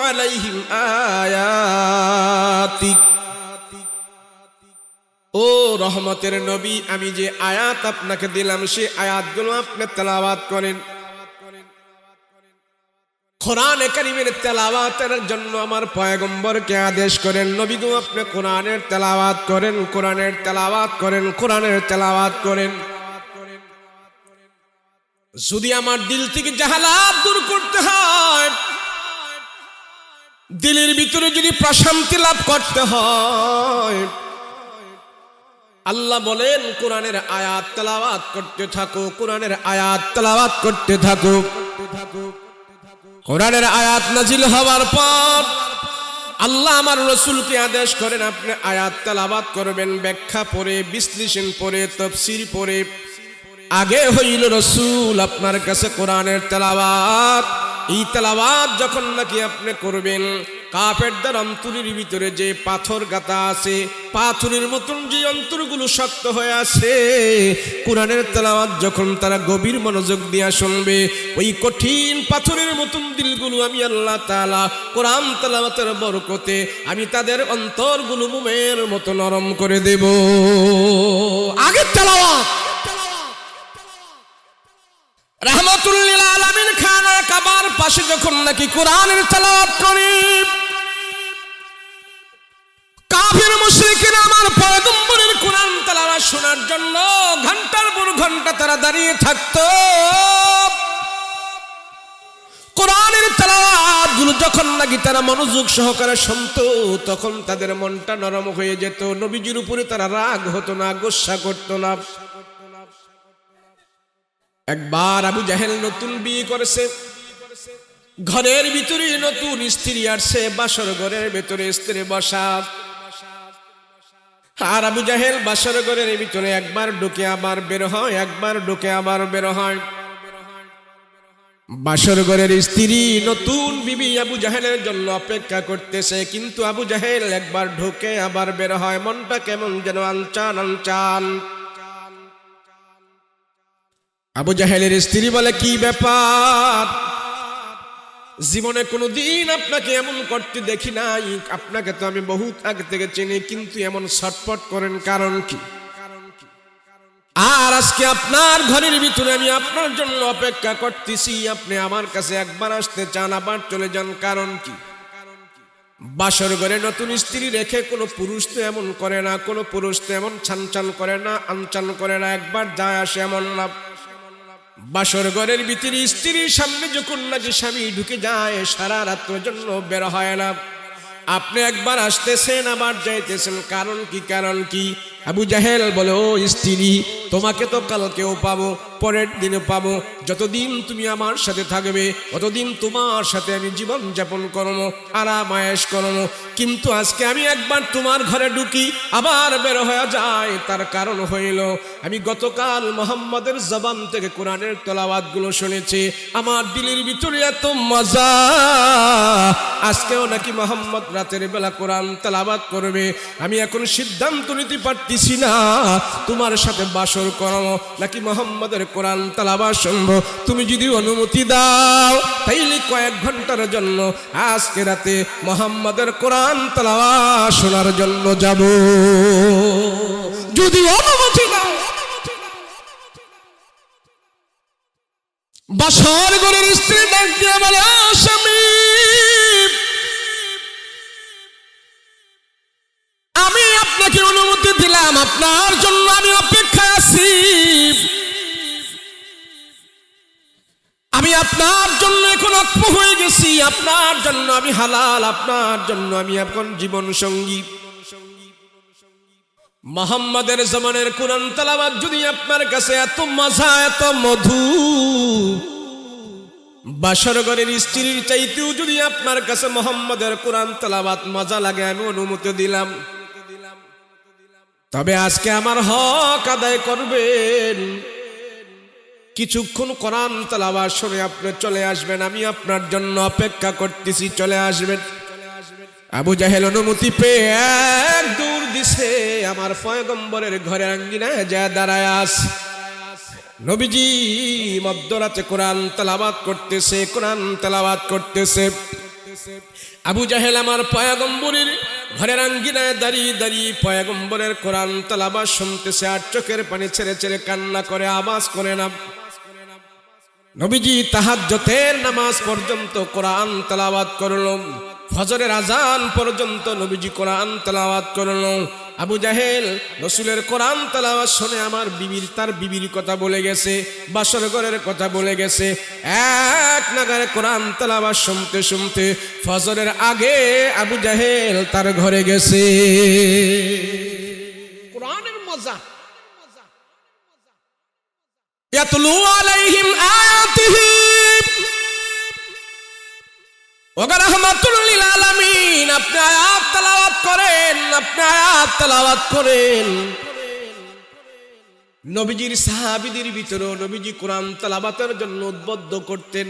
আলাইহিম আয়াতি, ও রহমতের নবী, আমি যে আয়াত আপনাকে দিলাম সেই আয়াতগুলো আপনি তেলাওয়াত করেন। কোরআনে কারীমের তেলাওয়াতের জন্য আমার পয়গম্বরকে আদেশ করেন, নবী গো আপনি কোরআনের তেলাওয়াত করেন, কোরআনের তেলাওয়াত করেন, কোরআনের তেলাওয়াত করেন। যদি আমার দিল থেকে জাহালাত দূর করতে হয়, দিলের ভিতরে যদি প্রশান্তি লাভ করতে হয়, আল্লাহ বলেন কোরআনের আয়াত তেলাওয়াত করতে থাকো, কোরআনের আয়াত তেলাওয়াত করতে থাকো। কোরআনের আয়াত নাজিল হওয়ার পর আল্লাহ আমার রাসূলকে আদেশ করেন আপনি আয়াত তেলাওয়াত করবেন, ব্যাখ্যা পড়ে, বিশ্লেষণ পড়ে, তাফসীর পড়ে, আগে হইল রাসূল আপনার কাছে কোরআনের তেলাওয়াত। এই তেলাওয়াত যখন নাকি আপনি করবেন, কাফেরদের অন্তরের ভিতরে যে পাথর গাঁথা আছে, পাথরের মতন যে অন্তরগুলো শক্ত হয়ে আছে, কোরআনের তেলাওয়াত যখন তারা গভীর মনোযোগ দিয়া শুনবে, ওই কঠিন পাথরের মতন দিলগুলো আমি আল্লাহ তাআলা কোরআন তেলাওয়াতের বরকতে আমি তাদের অন্তরগুলো মোমের মতো নরম করে দেব। আগে তেলাওয়াত। রাহমাতুল লিল আলামিন খানা কাবার পাশে যখন নাকি কোরআনের তেলাওয়াত করি, কাফের মুশরিকরা আমার পয়গম্বরের কোরআন তেলাওয়াত শোনার জন্য ঘন্টার পর ঘন্টা তারা দাঁড়িয়ে থাকতো। কোরআনের তেলাওয়াত গুলো যখন নাকি তারা মনোযোগ সহকারে শুনতো, তখন তাদের মনটা নরম হয়ে যেত। নবীজির উপরে তারা রাগ হতো না, গোসা করতো না। একবার আবু জাহেল নতুন বিয়ে করেছে, ঘরের ভিতরে নতুন স্ত্রী আসছে, বাসর ঘরের ভিতরে স্ত্রী বসা। আর আবু জাহেল বাসর ঘরের ভিতরে একবার ঢুকে আবার বের হয়, একবার ঢুকে আবার বের হয়। বাসর ঘরের স্ত্রী নতুন বিবি আবু জাহেলের জন্য অপেক্ষা করতেছে, কিন্তু আবু জাহেল একবার ঢুকে আবার বের হয়, মনটা কেমন যেন আনচান আনচান। আবু জাহেলের স্ত্রী বলে, কি ব্যাপার, জীবনে কোনোদিন আপনাকে এমন করতে দেখি নাই, আপনাকে তো আমি বহুত আগে থেকে চিনি, কিন্তু এমন ছটফট করেন কারণ কি? আর আজকে আপনার ঘরের ভিতরে আমি আপনার জন্য অপেক্ষা করতেছি, আপনি আমার কাছে একবার আসতে চান আবার চলে যান, কারণ কি? বাসর ঘরে নতুন স্ত্রী রেখে কোনো পুরুষ তো এমন করে না, কোনো পুরুষ তো এমন ছানচান করে না, আনচান করে না, একবার যায় আসে এমন না। বাসর ঘরের ভিতরে স্ত্রীর সামনে যখন নাকি স্বামী ঢুকে যায়, সারা রাত্রের জন্য বের হয় না। আপনি একবার আসতেছেন আবার যাইতেছেন, কারণ কি? কারণ কি? আবু জাহেল বলে, ও স্ত্রী, তোমাকে তো কালকেও পাবো, পরের দিনে পাবো, যতদিন তুমি আমার সাথে থাকবে ততদিন তোমার সাথে আমি জীবন যাপন করবো, আরাম আয়েশ করবো, কিন্তু আজকে আমি একবার তোমার ঘরে ঢুকি আবার বের হয়ে যায়। তার কারণ হইল, আমি গতকাল মুহাম্মাদের জবান থেকে কোরআনের তেলাওয়াত গুলো শুনেছি, আমার দিলের ভিতরে এত মজা, আজকেও নাকি মুহাম্মদ রাতের বেলা কোরআন তেলাওয়াত করবে। আমি এখন সিদ্ধান্ত নিতে পারতেছি না তোমার সাথে বাসর করবো নাকি মুহাম্মাদের কোরআন তেলাওয়াত শুনবো। তুমি যদি অনুমতি দাও তাইলে কয়েক ঘন্টার জন্য আজকে রাতে মুহাম্মাদের কোরআন তেলাওয়াত শোনার জন্য যাব। যদি অনুমতি দাও। বাসর ঘরের স্ত্রী ডাক দিয়ে বলে, স্বামী, আমি আপনাকে অনুমতি দিলাম, আপনার জন্য আমি অপেক্ষায় আছি, আমি আপনার জন্য এখন অক্ষ হয়ে গেছি, আপনার জন্য আমি হালাল, আপনার জন্য আমি এখন জীবন সঙ্গী। মুহাম্মাদের জামানের কোরআন তেলাওয়াত যদি আপনার কাছে এত মজা, এত মধু, বাসর ঘরের স্ত্রীর চাইতেও যদি আপনার কাছে মুহাম্মাদের কোরআন তেলাওয়াত মজা লাগে, আমি অনুমতি দিলাম। তবে আজকে আমার হক আদায় করবেন, কিছুক্ষণ কোরআন তেলাওয়াত শুনে আপনি চলে আসবেন, আমি আপনার জন্য অপেক্ষা করতেছি, চলে আসবেন। আবু জাহেল অনুমতি পেয়ে এক দৌড় দিছে, আমার পয়গম্বরের ঘরে আঙ্গিনায় যা দাঁড়ায় আছে। নবীজি মধ্যরাতে কোরআন তেলাওয়াত করতেছে, কোরআন তেলাওয়াত করতেছে। আবু জাহেল আমার পয়গম্বরের ঘরের আঙ্গিনায় দাঁড়িয়ে দাঁড়িয়ে পয়গম্বরের কোরআন তেলাওয়াত শুনতেছে, আর চোখের পানি ছেড়ে ছেড়ে কান্না করে, আওয়াজ করে না। নবীজি তাহাজ্জুদের নামাজ পর্যন্ত কোরআন তেলাওয়াত করলো, ফজরের আজান পর্যন্ত নবীজি কোরআন তেলাওয়াত করলো। আবু জাহেল রাসূলের কোরআন তেলাওয়াত শুনে আমার তার বিবির কথা বলে গেছে, বাসর ঘরের কথা বলে গেছে। এক নাগারে কোরআন তেলাওয়াত শুনতে শুনতে ফজরের আগে আবু জাহেল তার ঘরে গেছে। কোরআনের মজা। ইয়াতলু আলাইহিম আয়াতিহি ওয়া রাহমাতুল লিল আলামিন। আপনি আয়াত তেলাওয়াত করেন, আপনি আয়াত তেলাওয়াত করেন। নবীজির সাহাবীদের ভিতরে নবীজি কোরআন তেলাওয়াতের জন্য উদ্বুদ্ধ করতেন।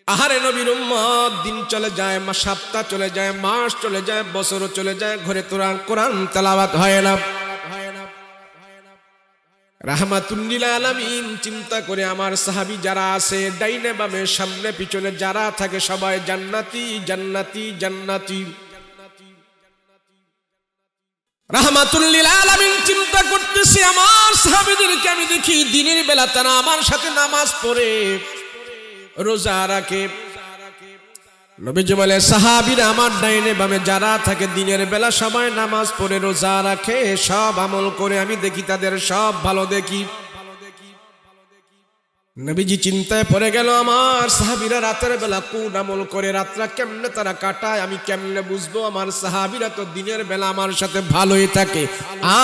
আহারে নবীর উম্মত, দিন চলে যায়, সপ্তাহ চলে যায়, মাস চলে যায়, বছর চলে যায়, ঘরে তোরা কোরআন তেলাওয়াত হয় না। রাহমাতুল লিল আলামিন চিন্তা করে আমার সাহাবী যারা আছে ডাইনে বামে সামনে পিছনে যারা থাকে সবাই জান্নাতি জান্নাতি জান্নাতি। রাহমাতুল লিল আলামিন চিন্তা করতেছে আমার সাহাবীদেরকে আমি দেখি দিনের বেলা তারা আমার সাথে নামাজ পড়ে রোজা রাখে। নবীজি বলে সাহাবীরা আমার ডাইনে বামে যারা থাকে দিনের বেলা সবাই নামাজ পড়ে রোজা রাখে সব আমল করে, আমি দেখি তাদের সব ভালো দেখি। নবীজি চিন্তায় পড়ে গেল আমার সাহাবীরা রাতের বেলা কোন আমল করে, রাতটা কেমনে তারা কাটায়, আমি কেমনে বুঝবো? আমার সাহাবীরা তো দিনের বেলা আমার সাথে ভালোই থাকে,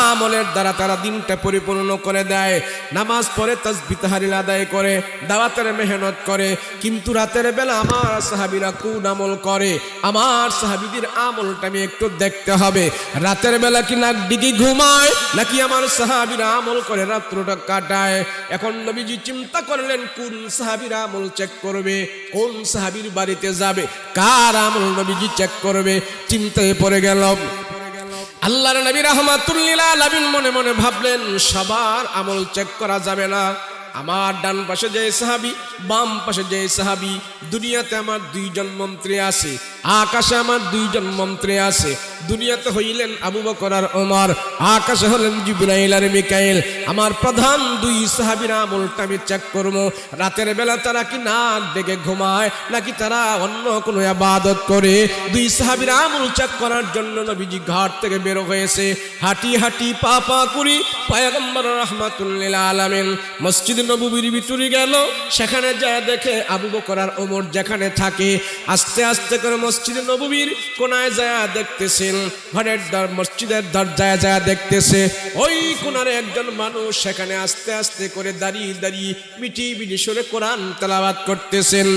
আমলের দ্বারা তারা দিনটা পরিপূর্ণ করে দেয়, নামাজ পড়ে তাসবিহ তাহলিল আদায় করে, দাওয়াতের মেহনত করে, কিন্তু রাতের বেলা আমার সাহাবীরা কোন আমল করে? আমার সাহাবীদের আমলটা আমি একটু দেখতে হবে। রাতের বেলা কি নাক ডিগি ঘুমায় নাকি আমার সাহাবীরা আমল করে রাত্রটা কাটায়? এখন নবীজি চিন্তা করে কোন সাহাবীর আমল চেক করবে, কোন সাহাবীর বাড়িতে যাবে, কার আমল নবীজি চেক করবে। চিন্তায় পড়ে গেল। আল্লাহর নবী রাহমাতুল লিল আলামিন মনে মনে ভাবলেন সবার আমল চেক করা যাবে না। আমার ডান পাশে যে সাহাবী, বাম পাশে যে সাহাবী, দুনিয়াতে আমার দুইজন মন্ত্রী আছে, আকাশে আমার দুইজন মন্ত্রী আছে। দুনিয়াতে হইলেন আবু বকর আর ওমর, আকাশে হলেন জিবরাইল আর মিকাইল। আমার প্রধান দুই সাহাবীর আমলটা আমি চেক করব, রাতের বেলা তারা কি নাক ডেকে ঘুমায় নাকি তারা অন্য কোনো ইবাদত করে। দুই সাহাবীর আমল চেক করার জন্য নবীজি ঘর থেকে বের হয়েছে, হাঁটি হাঁটি পা পা করি পয়গম্বর রাহমাতুল লিল আলামিন মসজিদ নববীর ভিতরে গেল। সেখানে যায় দেখে আবু বকর আর ওমর যেখানে থাকে, আস্তে আস্তে করে মসজিদ নববীর কোনায় যায় দেখতেছেন, ঘরের মসজিদের দরজায় যায় দেখতেছে ওই কোনারে একজন মানুষ সেখানে আস্তে আস্তে করে দাঁড়িয়ে দাঁড়িয়ে মিটি মিটি সুরে কোরআন তেলাওয়াত করতেছেন।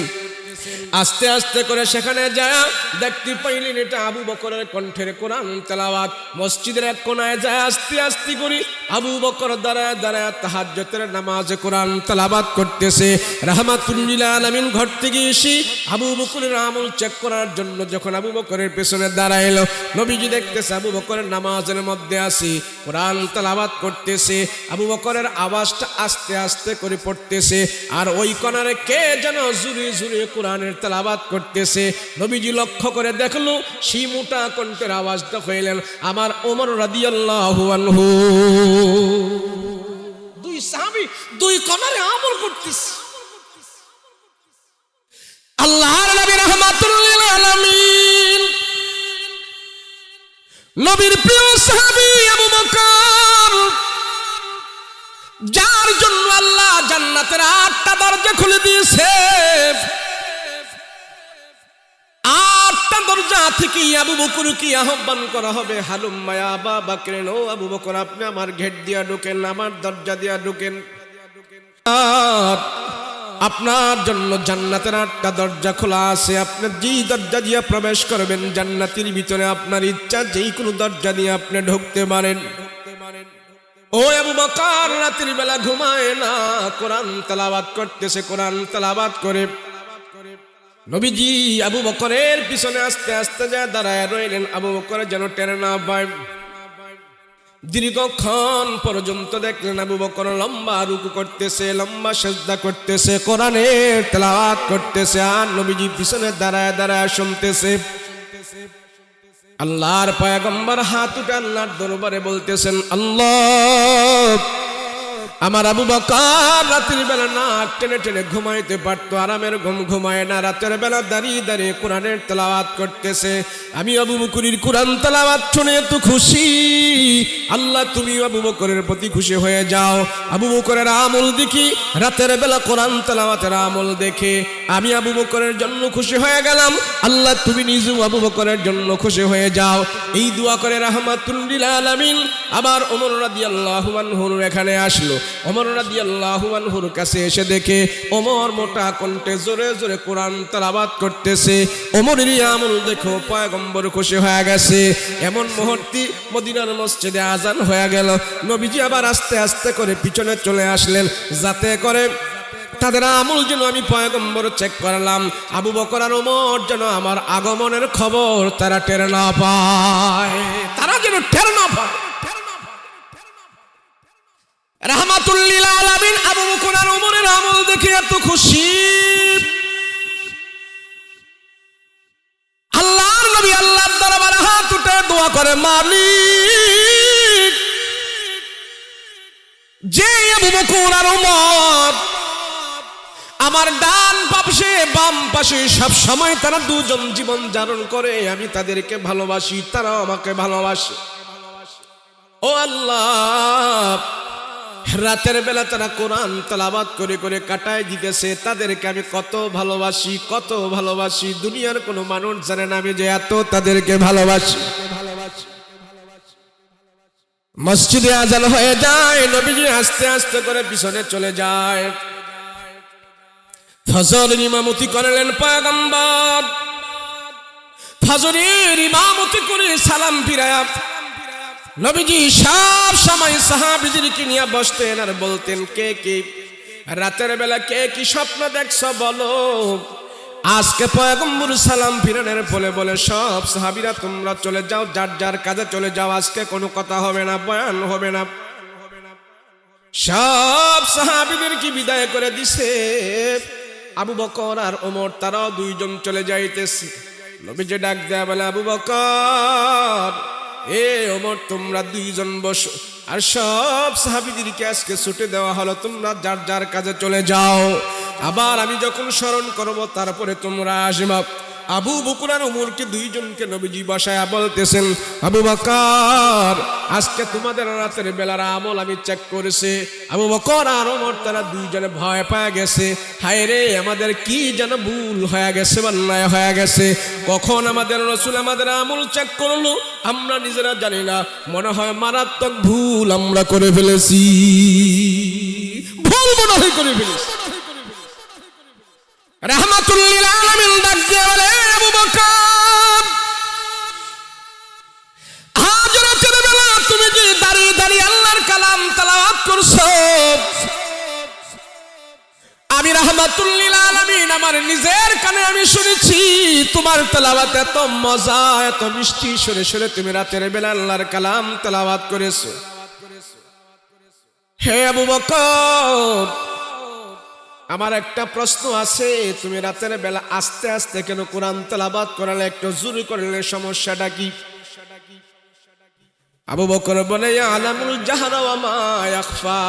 আস্তে আস্তে করে সেখানে যায় দেখতে পাইলেন এটা আবু বকরের কণ্ঠের কোরআন তেলাওয়াত। মসজিদের এক কোনায় যায় আস্তে আস্তে করে আবু বকর দাঁড়ায় দাঁড়ায় তাহাজ্জুদের নামাজে কোরআন তেলাওয়াত করতেছে। রাহমাতুল লিল আলামিন ঘর থেকে এসে আবু বকরের আমল চেক করার জন্য যখন আবু বকরের পেছনে দাঁড়াইলো, নবীজি দেখতেছে আবু বকরের নামাজের মধ্যে আছে, কোরআন তেলাওয়াত করতেছে, আবু বকরের আওয়াজটা আস্তে আস্তে করে পড়তেছে, আর ওই কোনারে কে যেন জুরে জুরে কোরআনের তেলাওয়াত করতেছে। নবীজি লক্ষ্য করে দেখলো সেই মোটা কণ্ঠের আওয়াজটা হইলেন আমার ওমর রাদিয়াল্লাহু আনহু। দুই সাহাবী দুই কোনারে আমল করতেছে। আল্লাহর নবী রাহমাতুল লিল আলামিন নবীর প্রিয় সাহাবী আবু বকর, যার জন্য আল্লাহ জান্নাতের 8টা দরজা খুলে দিয়েছে, 8টা দরজা থেকে আবু বকরকে আহ্বান করা হবে, হালুম্মা ইয়া আবা বকর, ও আবু বকর আপনি আমার গেট দিয়া ঢোকেন, আমার দরজা দিয়া ঢোকেন। আপনার জন্য জান্নাতের 8টা দরজা খোলা আছে, আপনি যেই দরজা দিয়ে প্রবেশ করবেন জান্নাতের ভিতরে আপনার ইচ্ছা যেই কোনো দরজা দিয়ে আপনি ঢুকতে পারেন। ও আবু বকর রাতের বেলা ঘুমায় না, কোরআন তেলাওয়াত করতেছে, কোরআন তেলাওয়াত করে নবীজি আবু বকরের পিছনে আস্তে আস্তে যা দাঁড়ায় রইলেন। আবু বকর যেন টের না পায়। দীর্ঘক্ষণ পর্যন্ত দেখলেন আবু বকর লম্বা রুকু করতেছে, লম্বা সিজদা করতেছে, কোরআনের তেলাওয়াত করতেছে, আর নবীজি পিছনে দাঁড়ায় দাঁড়ায় শুনতেছে। আল্লাহর পয়গম্বর হাত উঠে আল্লাহর দরবারে বলতেছেন, আল্লাহ আমার আবু বকর রাতের বেলা নাক টেনে টেনে ঘুমাইতে পারতো, আরামের ঘুম ঘুমায় না, রাতের বেলা দাঁড়িয়ে দাঁড়িয়ে কোরআনের তেলাওয়াত করতেছে। আমি আবু বকরের কোরআন তেলাওয়াত শুনে এত খুশি, আল্লাহ তুমি আবু বকরের প্রতি খুশি হয়ে যাও। আবু বকরের আমল দেখি, রাতের বেলা কোরআন তেলাওয়াতের আমল দেখে আমি আবু বকরের জন্য খুশি হয়ে গেলাম, আল্লাহ তুমি নিজেও আবু বকরের জন্য খুশি হয়ে যাও। এই দোয়া করে রাহমাতুল লিল আলামিন আবার ওমর রাদিয়াল্লাহু আনহুর এখানে আসলো। ওমর রাদিয়াল্লাহু আনহুর কাছে এসে দেখে ওমর মোটা কণ্ঠে জোরে জোরে কোরআন তেলাওয়াত করতেছে। ওমরের আমল দেখো পয়গম্বর খুশি হয়ে গেছে। এমন মুহূর্তে মদিনার মসজিদে আজান হয়ে গেল। নবীজি আবার আস্তে আস্তে করে পিছনে চলে আসলেন, যাতে করে তাদের আমল যেন আমি পয়গম্বর চেক করলাম, আবু বকর আর ওমর যেন আমার আগমনের খবর তারা টের না পায়, তারা যেন টের না পায়। রাহমাতুল লিল আলামিন আবু বকর আর ওমরের আমল দেখে এত খুশি, আল্লাহর নবী আল্লাহর দরবারে হাত উঠে দোয়া করে, মালিক যে আবু বকর আর ওমর আমার ডান পাশে বাম পাশে সব সময় তারা দুজন জীবন ধারণ করে, আমি তাদেরকে ভালোবাসি, তারাও আমাকে ভালোবাসে। ও আল্লাহ, রাতের বেলা তারা কোরআন তেলাওয়াত করে করে কাটায় দিতেছে, তাদেরকে আমি কত ভালোবাসি, কত ভালোবাসি। দুনিয়ার কোনো মানুষ জানে না আমি যে এত তাদেরকে ভালোবাসি। মসজিদে আজান হয়ে যায়, নবীজি আস্তে আস্তে করে পিছনে চলে যায়। ফজরের ইমামতি করলেন পয়গম্বর, ফজরের ইমামতি করে সালাম ফিরায়া নবীজি সব সময় সাহাবীদেরকে নিয়ে বসতেন আর বলতেন, কে কে রাতের বেলা কে কি স্বপ্ন দেখছো বলো। আজকে পয়গম্বর সালাম ফিরানোর বলে বলে সব সাহাবীরা তোমরা চলে যাও, যার যার কাজে চলে যাও, আজকে কোনো কথা হবে না, বয়ান হবে না। সব সাহাবীদেরকে বিদায় করে দিছে। আবু বকর আর ওমর তারাও দুইজন চলে যাইতেছে। নবীজি ডাক দেয়া বলে, আবু বকর এ ওমর তোমরা দুইজন বসো, আর সব সাহাবীদেরকে আজকে ছুটি দেওয়া হলো, তোমরা যার যার কাজে চলে যাও। আবার আমি যখন স্মরণ করব তারপরে তোমরা আসবা। আবু বকর আর ওমরকে দুইজনকে নবীজি বসায়া বলতেছেন, আবু বকর আজকে তোমাদের রাতের বেলার আমল আমি চেক করেছি। আবু বকর আর ওমর তারা দুইজনে ভয় পেয়ে গেছে, হায় রে আমাদের কি যেন ভুল হয়ে গেছে, অন্যায় হয়ে গেছে। কখন আমাদের রাসূল আমাদের আমল চেক করলো আমরা নিজেরা জানি না, মনে হয় মারাত্মক ভুল আমরা করে ফেলেছি, ভুল মনে হয় করে ফেলেছি। রাহমাতুল লিল আলামিন ডাক দিয়ে বলে, আবু বকর আজ রাতের বেলা তুমি যে দাঁড়িয়ে দাঁড়িয়ে আল্লাহর কালাম তেলাওয়াত করছো, আমি রাহমাতুল লিল আলামিন আমার নিজের কানে আমি শুনেছি তোমার তেলাওয়াত এত মজা, এত মিষ্টি সুরে সুরে তুমি রাতের বেলা আল্লাহর কালাম তেলাওয়াত করেছো। হে আবু বকর আমার একটা প্রশ্ন আছে, তুমি রাতের বেলা আস্তে আস্তে কেন কোরআন তেলাওয়াত করালে, একটু জোরে করলে সমস্যাটা কি? আবু বকর বলে, আলামুল জাহরা ওয়া মা ইয়াখফা,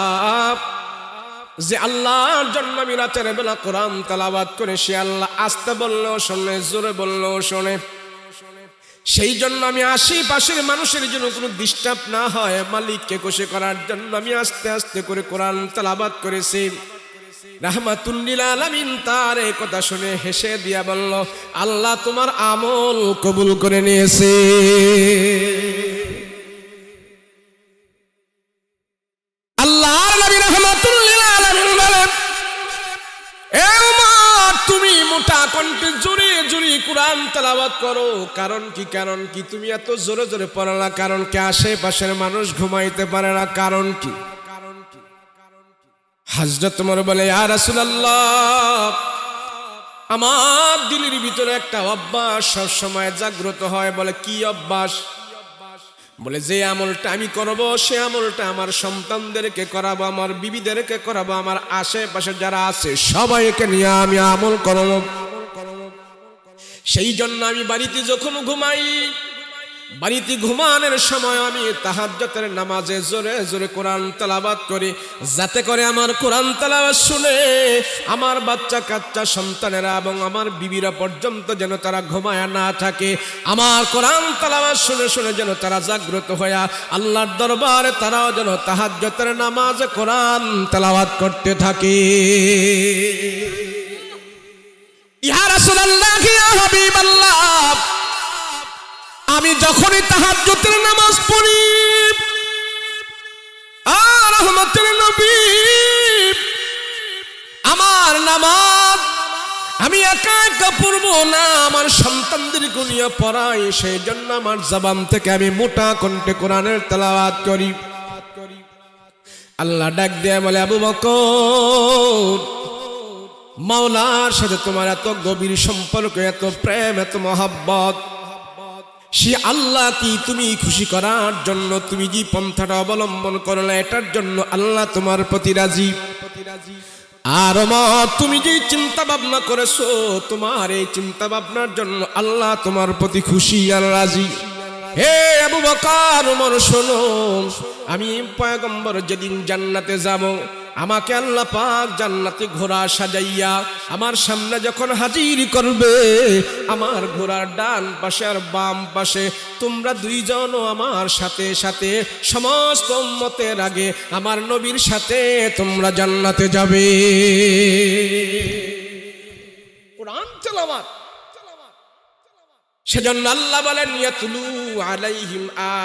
যে আল্লাহর জন্য আমি রাতের বেলা কোরআন তেলাওয়াত করে সে আল্লাহ আস্তে বললেও শোনে, জোরে বললেও শোনে। সেই জন্য আমি আশেপাশের মানুষের জন্য কোনো ডিস্টার্ব না হয় মালিককে খুশি করার জন্য আমি আস্তে আস্তে করে কোরআন তেলাওয়াত করেছি। রাহমাতুল লিল আলামিন তার এই কথা শুনে হেসে দিয়া বলল, আল্লাহ তোমার আমল কবুল করে নিয়েছে। আল্লাহর নবী রাহমাতুল লিল আলামিন বলেন, এ উম্মত তুমি মোটা কণ্ঠে জোরে জোরে কোরআন তেলাওয়াত করো। কারণ কি? কারণ কি তুমি এত জোরে জোরে পড়ো না? কারণ কি আশেপাশের মানুষ ঘুমাইতে পারে না? কারণ কি? হযরত ওমর বলে, ইয়া রাসূলুল্লাহ আমার দিলের ভিতরে একটা অভ্যাস সব সময় জাগ্রত হয়। বলে, কি অভ্যাস? বলে, যে আমলটা আমি করব সে আমলটা আমার সন্তানদেরকে করাবো, আমার বিবিদেরকে করাবো, আমার আশেপাশে যারা আছে সবাইকে নিয়ে আমি আমল করব। সেই জন্য আমি বাড়িতে যখন ঘুমাই, বাড়িতে ঘুমানোর সময় আমি তাহাজ্জুদের নামাজে জোরে জোরে কোরআন তেলাওয়াত করি, যাতে করে আমার কোরআন তেলাওয়াত শুনে আমার বাচ্চা কাচ্চা সন্তানেরা এবং আমার বিবিরা পর্যন্ত যেন তারা ঘুমায় না থাকে। আমার কোরআন তেলাওয়াত শুনে শুনে যেন তারা জাগ্রত হয়ে আল্লাহর দরবারে তারাও যেন তাহাজ্জুদের নামাজে কোরআন তেলাওয়াত করতে থাকে। ইয়া রাসূলুল্লাহ, ইয়া হাবিবাল্লাহ, আমি যখনই তাহাজ্জুদের নামাজ পড়ি, আর রহমতের নবী, আমার নামাজ আমি একা একা পড়বো না, আমার সন্তানদেরকে নিয়ে পড়াই। সেই জন্য আমার জবান থেকে আমি মোটা কণ্ঠে কোরআনের তেলাওয়াত করি। আল্লাহ ডাক দেয়া বলে, আবু বকর, মাওলার সাথে তোমার এত গভীর সম্পর্ক, এত প্রেম, এত মহব্বত, সে আল্লাহ কি তুমি খুশি করার জন্য তুমি যে পন্থাটা অবলম্বন করলে, এটার জন্য আল্লাহ তোমার প্রতি রাজি। আর তুমি যে চিন্তা ভাবনা করেছো, তোমার এই চিন্তা ভাবনার জন্য আল্লাহ তোমার প্রতি খুশি আর রাজি। হে আবু বকর, ওমর, শোনো, আমি পয়গম্বর যেদিন জান্নাতে যাব, আমাকে আল্লাহ পাক জান্নাতে ঘোড়া সাজাইয়া আমার সামনে যখন হাজির করবে, আমার ঘোড়ার ডান পাশে আর বাম পাশে তোমরা দুইজনও আমার সাথে সাথে সমস্ত উম্মতের আগে আমার নবীর সাথে তোমরা জান্নাতে যাবে। কোরআন তেলাওয়াত। সেজন্য আল্লাহ বলেন, ইয়াতলু আলাইহিম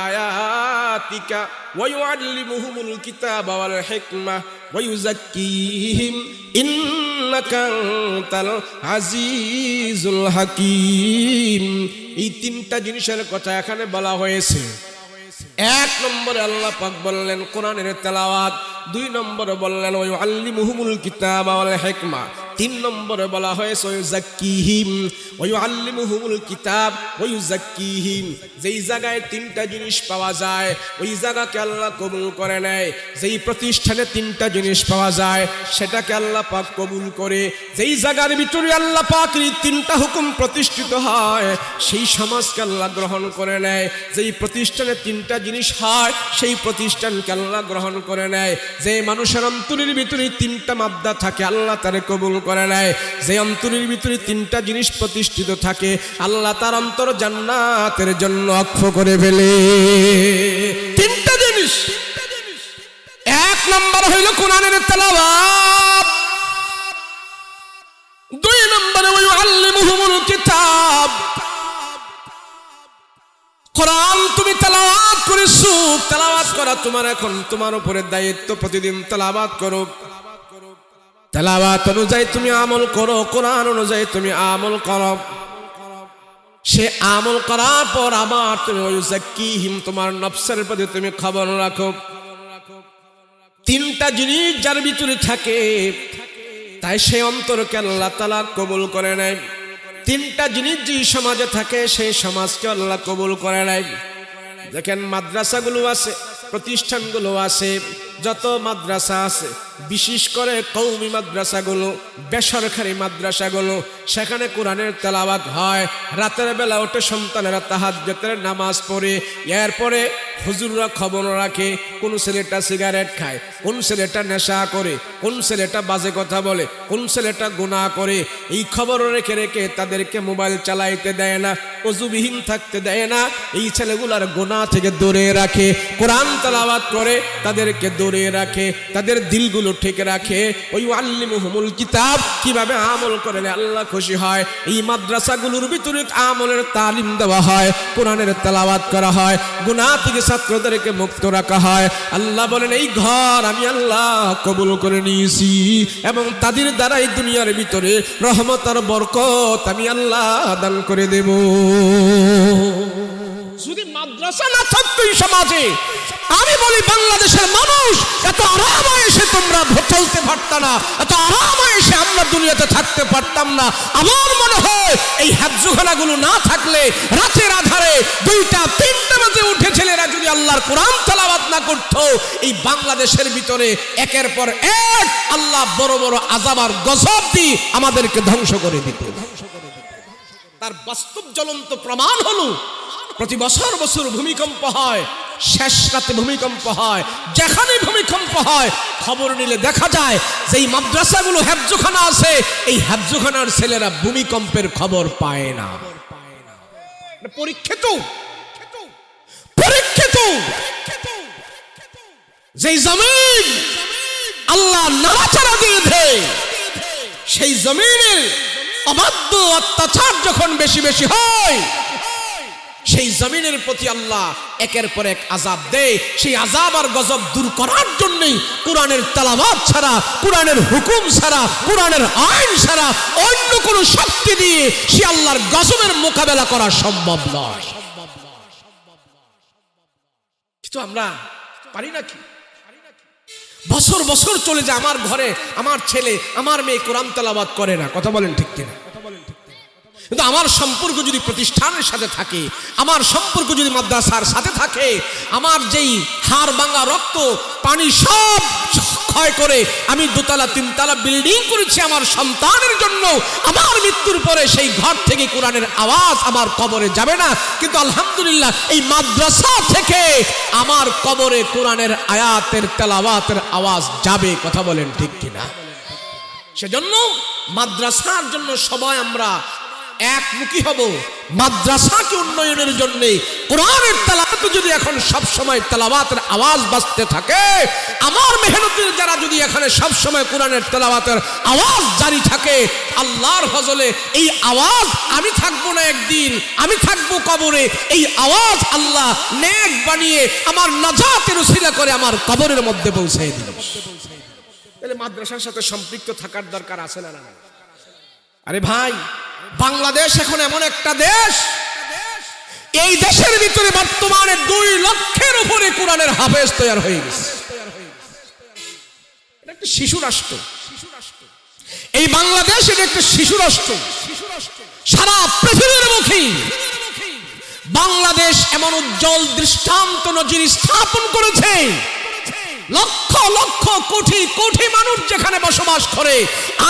আয়াতিকা ওয়া ইউআল্লিমুহুমুল কিতাবা ওয়াল হিকমা ওয়া ইউযাক্কিহিম ইন্নাকা আনতাল আজিজুল হাকীম। এই তিনটা জিনিসের কথা এখানে বলা হয়েছে। এক নম্বরে আল্লাহ পাক বললেন কোরআনের তেলাওয়াত, দুই নম্বরে বললেন ওয়া ইউআল্লিমুহুমুল কিতাবা ওয়াল হিকমা, তিন নম্বরে বলা হয়েছে ওয়াইউযাক্কিহিম ওয়া ইউআল্লিমুহুমুল কিতাব ওয়া ইউযাক্কিহিম। যেই জায়গায় তিনটা জিনিস পাওয়া যায় ওই জায়গাকে আল্লাহ কবুল করে নেয়। যেই প্রতিষ্ঠানে তিনটা জিনিস পাওয়া যায় সেটাকে আল্লাহ পাক কবুল করে। যেই জায়গার ভিতরে আল্লাহ পাকের তিনটা হুকুম প্রতিষ্ঠিত হয় সেই সমাজকে আল্লাহ গ্রহণ করে নেয়। যেই প্রতিষ্ঠানে তিনটা জিনিস হয় সেই প্রতিষ্ঠানকে আল্লাহ গ্রহণ করে নেয়। যে মানুষের অন্তরের ভিতরে তিনটা মাদ্দা থাকে আল্লাহ তারে কবুল করে নেয়। যে অন্তরের ভিতরে তিনটা জিনিস প্রতিষ্ঠিত থাকে আল্লাহ তার অন্তর জান্নাতের জন্য অক্ষ করে ফেলে। তিনটা জিনিস। এক নম্বর হইল কোরআনের তেলাওয়াত, দুই নম্বরে ওয়া ইউআল্লিমুহুমুল কিতাব। কোরআন তুমি তেলাওয়াত করেছো, তেলাওয়াত করা তোমার এখন তোমার উপরে দায়িত্ব। প্রতিদিন তেলাওয়াত করো, তেলাওয়াত অনুযায়ী তুমি আমল করো, কোরআন অনুযায়ী তুমি আমল করো। সে আমল করার পর আবার তুমি ওয়াইউযাক্কিহিম, তোমার নফসের প্রতি তুমি খবর রাখো। তিনটা জিনিস যার ভিতরে থাকে তাই সে অন্তরকে আল্লাহ তাআলা কবুল করে নেয়। তিনটা জিনিস যে সমাজে থাকে সেই সমাজকে আল্লাহ কবুল করে নেয়। দেখেন মাদ্রাসাগুলো আছে, প্রতিষ্ঠানগুলো আছে, যত মাদ্রাসা আছে বিশেষ করে কওমি মাদ্রাসাগুলো, বেসরকারি মাদ্রাসাগুলো, সেখানে কোরআনের তেলাওয়াত হয়। রাতের বেলা ওঠে সন্তানেরা তাহাজ্জুদের নামাজ পড়ে, এরপরে হুজুররা খবর রাখে কোন ছেলেটা সিগারেট খায়, কোন ছেলেটা নেশা করে, কোন ছেলেটা বাজে কথা বলে, কোন ছেলেটা গুনাহ করে। এই খবর রেখে রেখে তাদেরকে মোবাইল চালাইতে দেয় না, ওযুবিহীন থাকতে দেয় না। এই ছেলেগুলার গুনাহ থেকে দূরে রাখে, কোরআন তেলাওয়াত করে তাদেরকে দূরে রাখে, তাদের দিলগুলো ঠিক রাখে। ওই ইউআল্লিমুহুমুল কিতাব, কিভাবে আমল করলে আল্লাহ খুশি হয়। এই মাদ্রাসাগুলোর ভিতরে আমলের তালিম দেওয়া হয়, কোরআনের তেলাওয়াত করা হয়, গুনাহ থেকে ছাত্রদেরকে মুক্ত রাখা হয়। আল্লাহ বলেন এই ঘর আমি আল্লাহ কবুল করে নিয়েছি এবং তাদের দ্বারাই দুনিয়ার ভিতরে রহমত আর বরকত আমি আল্লাহ দান করে দেব। যদি মাদ্রাসা না থাকতো এই সমাজে, আমি বলি বাংলাদেশের মানুষ এত আরামায়েশে তোমরা চলতে পারতাম না, এত আরামায়েশে আমরা দুনিয়াতে থাকতে পারতাম না। আমার মনে হয় এই হাফজুখানাগুলো না থাকলে রাতের আধারে 2টা 3টা বাজে উঠে ছেলেরা যদি আল্লাহর কোরআন তেলাওয়াত না করতো, এই বাংলাদেশের ভিতরে একের পর এক আল্লাহ বড় বড় আযাব আর গজব দিয়ে আমাদেরকে ধ্বংস করে দিত। তার বাস্তব জ্বলন্ত প্রমাণ হলো প্রতি বছর বছর ভূমিকম্প হয়, শেষ রাতে ভূমিকম্প হয়। যেখানে ভূমিকম্প হয় খবর নিলে দেখা যায় যে এই মাদ্রাসাগুলো হেফজখানা আছে, এই হেফজখানার ছেলেরা ভূমিকম্পের খবর পায় না। পরীক্ষিত পরীক্ষিত যেই জমিন আল্লাহ নাড়াচাড়া দিয়ে দেয় সেই জমিনের অবাধ্য অত্যাচার যখন বেশি বেশি হয়, সেই জমিনের প্রতি আল্লাহ একের পর এক আযাব দেয়। সেই আযাব আর গজব দূর করার জন্যই কোরআনের তেলাওয়াত ছাড়া, কোরআনের হুকুম ছাড়া, কোরআনের আইন ছাড়া অন্য কোনো শক্তি দিয়ে সে আল্লাহর গজবের মোকাবেলা করা সম্ভব নয়। কিন্তু আমরা পারি নাকি? বছর বছর চলে যায়, আমার ঘরে আমার ছেলে আমার মেয়ে কোরআন তেলাওয়াত করে না। কথা বলেন ঠিক কিনা? কিন্তু আমার সম্পর্ক যদি প্রতিষ্ঠানের সাথে থাকে, আমার সম্পর্ক যদি মাদ্রাসার সাথে থাকে, আমার যেই হাড় ভাঙা রক্ত পানি সব ক্ষয় করে আমি 2 তলা 3 তলা বিল্ডিং করেছি আমার সন্তানের জন্য, আমার মৃত্যুর পরে সেই ঘর থেকে কোরআনের আওয়াজ আমার কবরে যাবে না, কিন্তু আলহামদুলিল্লাহ এই মাদ্রাসা থেকে আমার কবরে কোরআনের আয়াতের তেলাওয়াতের আওয়াজ যাবে। কথা বলেন ঠিক কিনা? সেজন্য মাদ্রাসার জন্য সবাই আমরা একমুখী হব। মাদ্রাসাকে উন্নয়নের জন্য কোরআনের তেলাওয়াত যদি এখন সব সময় তেলাওয়াতের আওয়াজ বাজতে থাকে, আমার মেহনতের যারা যদি এখানে সব সময় কোরআনের তেলাওয়াতের আওয়াজ জারি থাকে, আল্লাহর ফজলে এই আওয়াজ আমি থাকবো না, একদিন আমি থাকবো কবরে, এই আওয়াজ আল্লাহ নেক বানিয়ে আমার নাজাতের উসিলা করে আমার কবরের মধ্যে পৌঁছে দিবে। তাহলে মাদ্রাসার সাথে সম্পৃক্ত থাকার দরকার আছে না? আরে ভাই, বাংলাদেশ এখন এমন একটা দেশ, এই দেশের ভিতরে বর্তমানে 2 লক্ষের উপরে কোরআনের হাফেজ তৈরি হয়ে গেছে। এটা একটা শিশু রাষ্ট্র। এই বাংলাদেশ এটা একটা শিশু রাষ্ট্র। সারা পৃথিবীর মুখে বাংলাদেশ এমন উজ্জ্বল দৃষ্টান্ত নজির স্থাপন করেছে। লক্ষ লক্ষ কোটি কোটি মানুষ যেখানে বসবাস করে,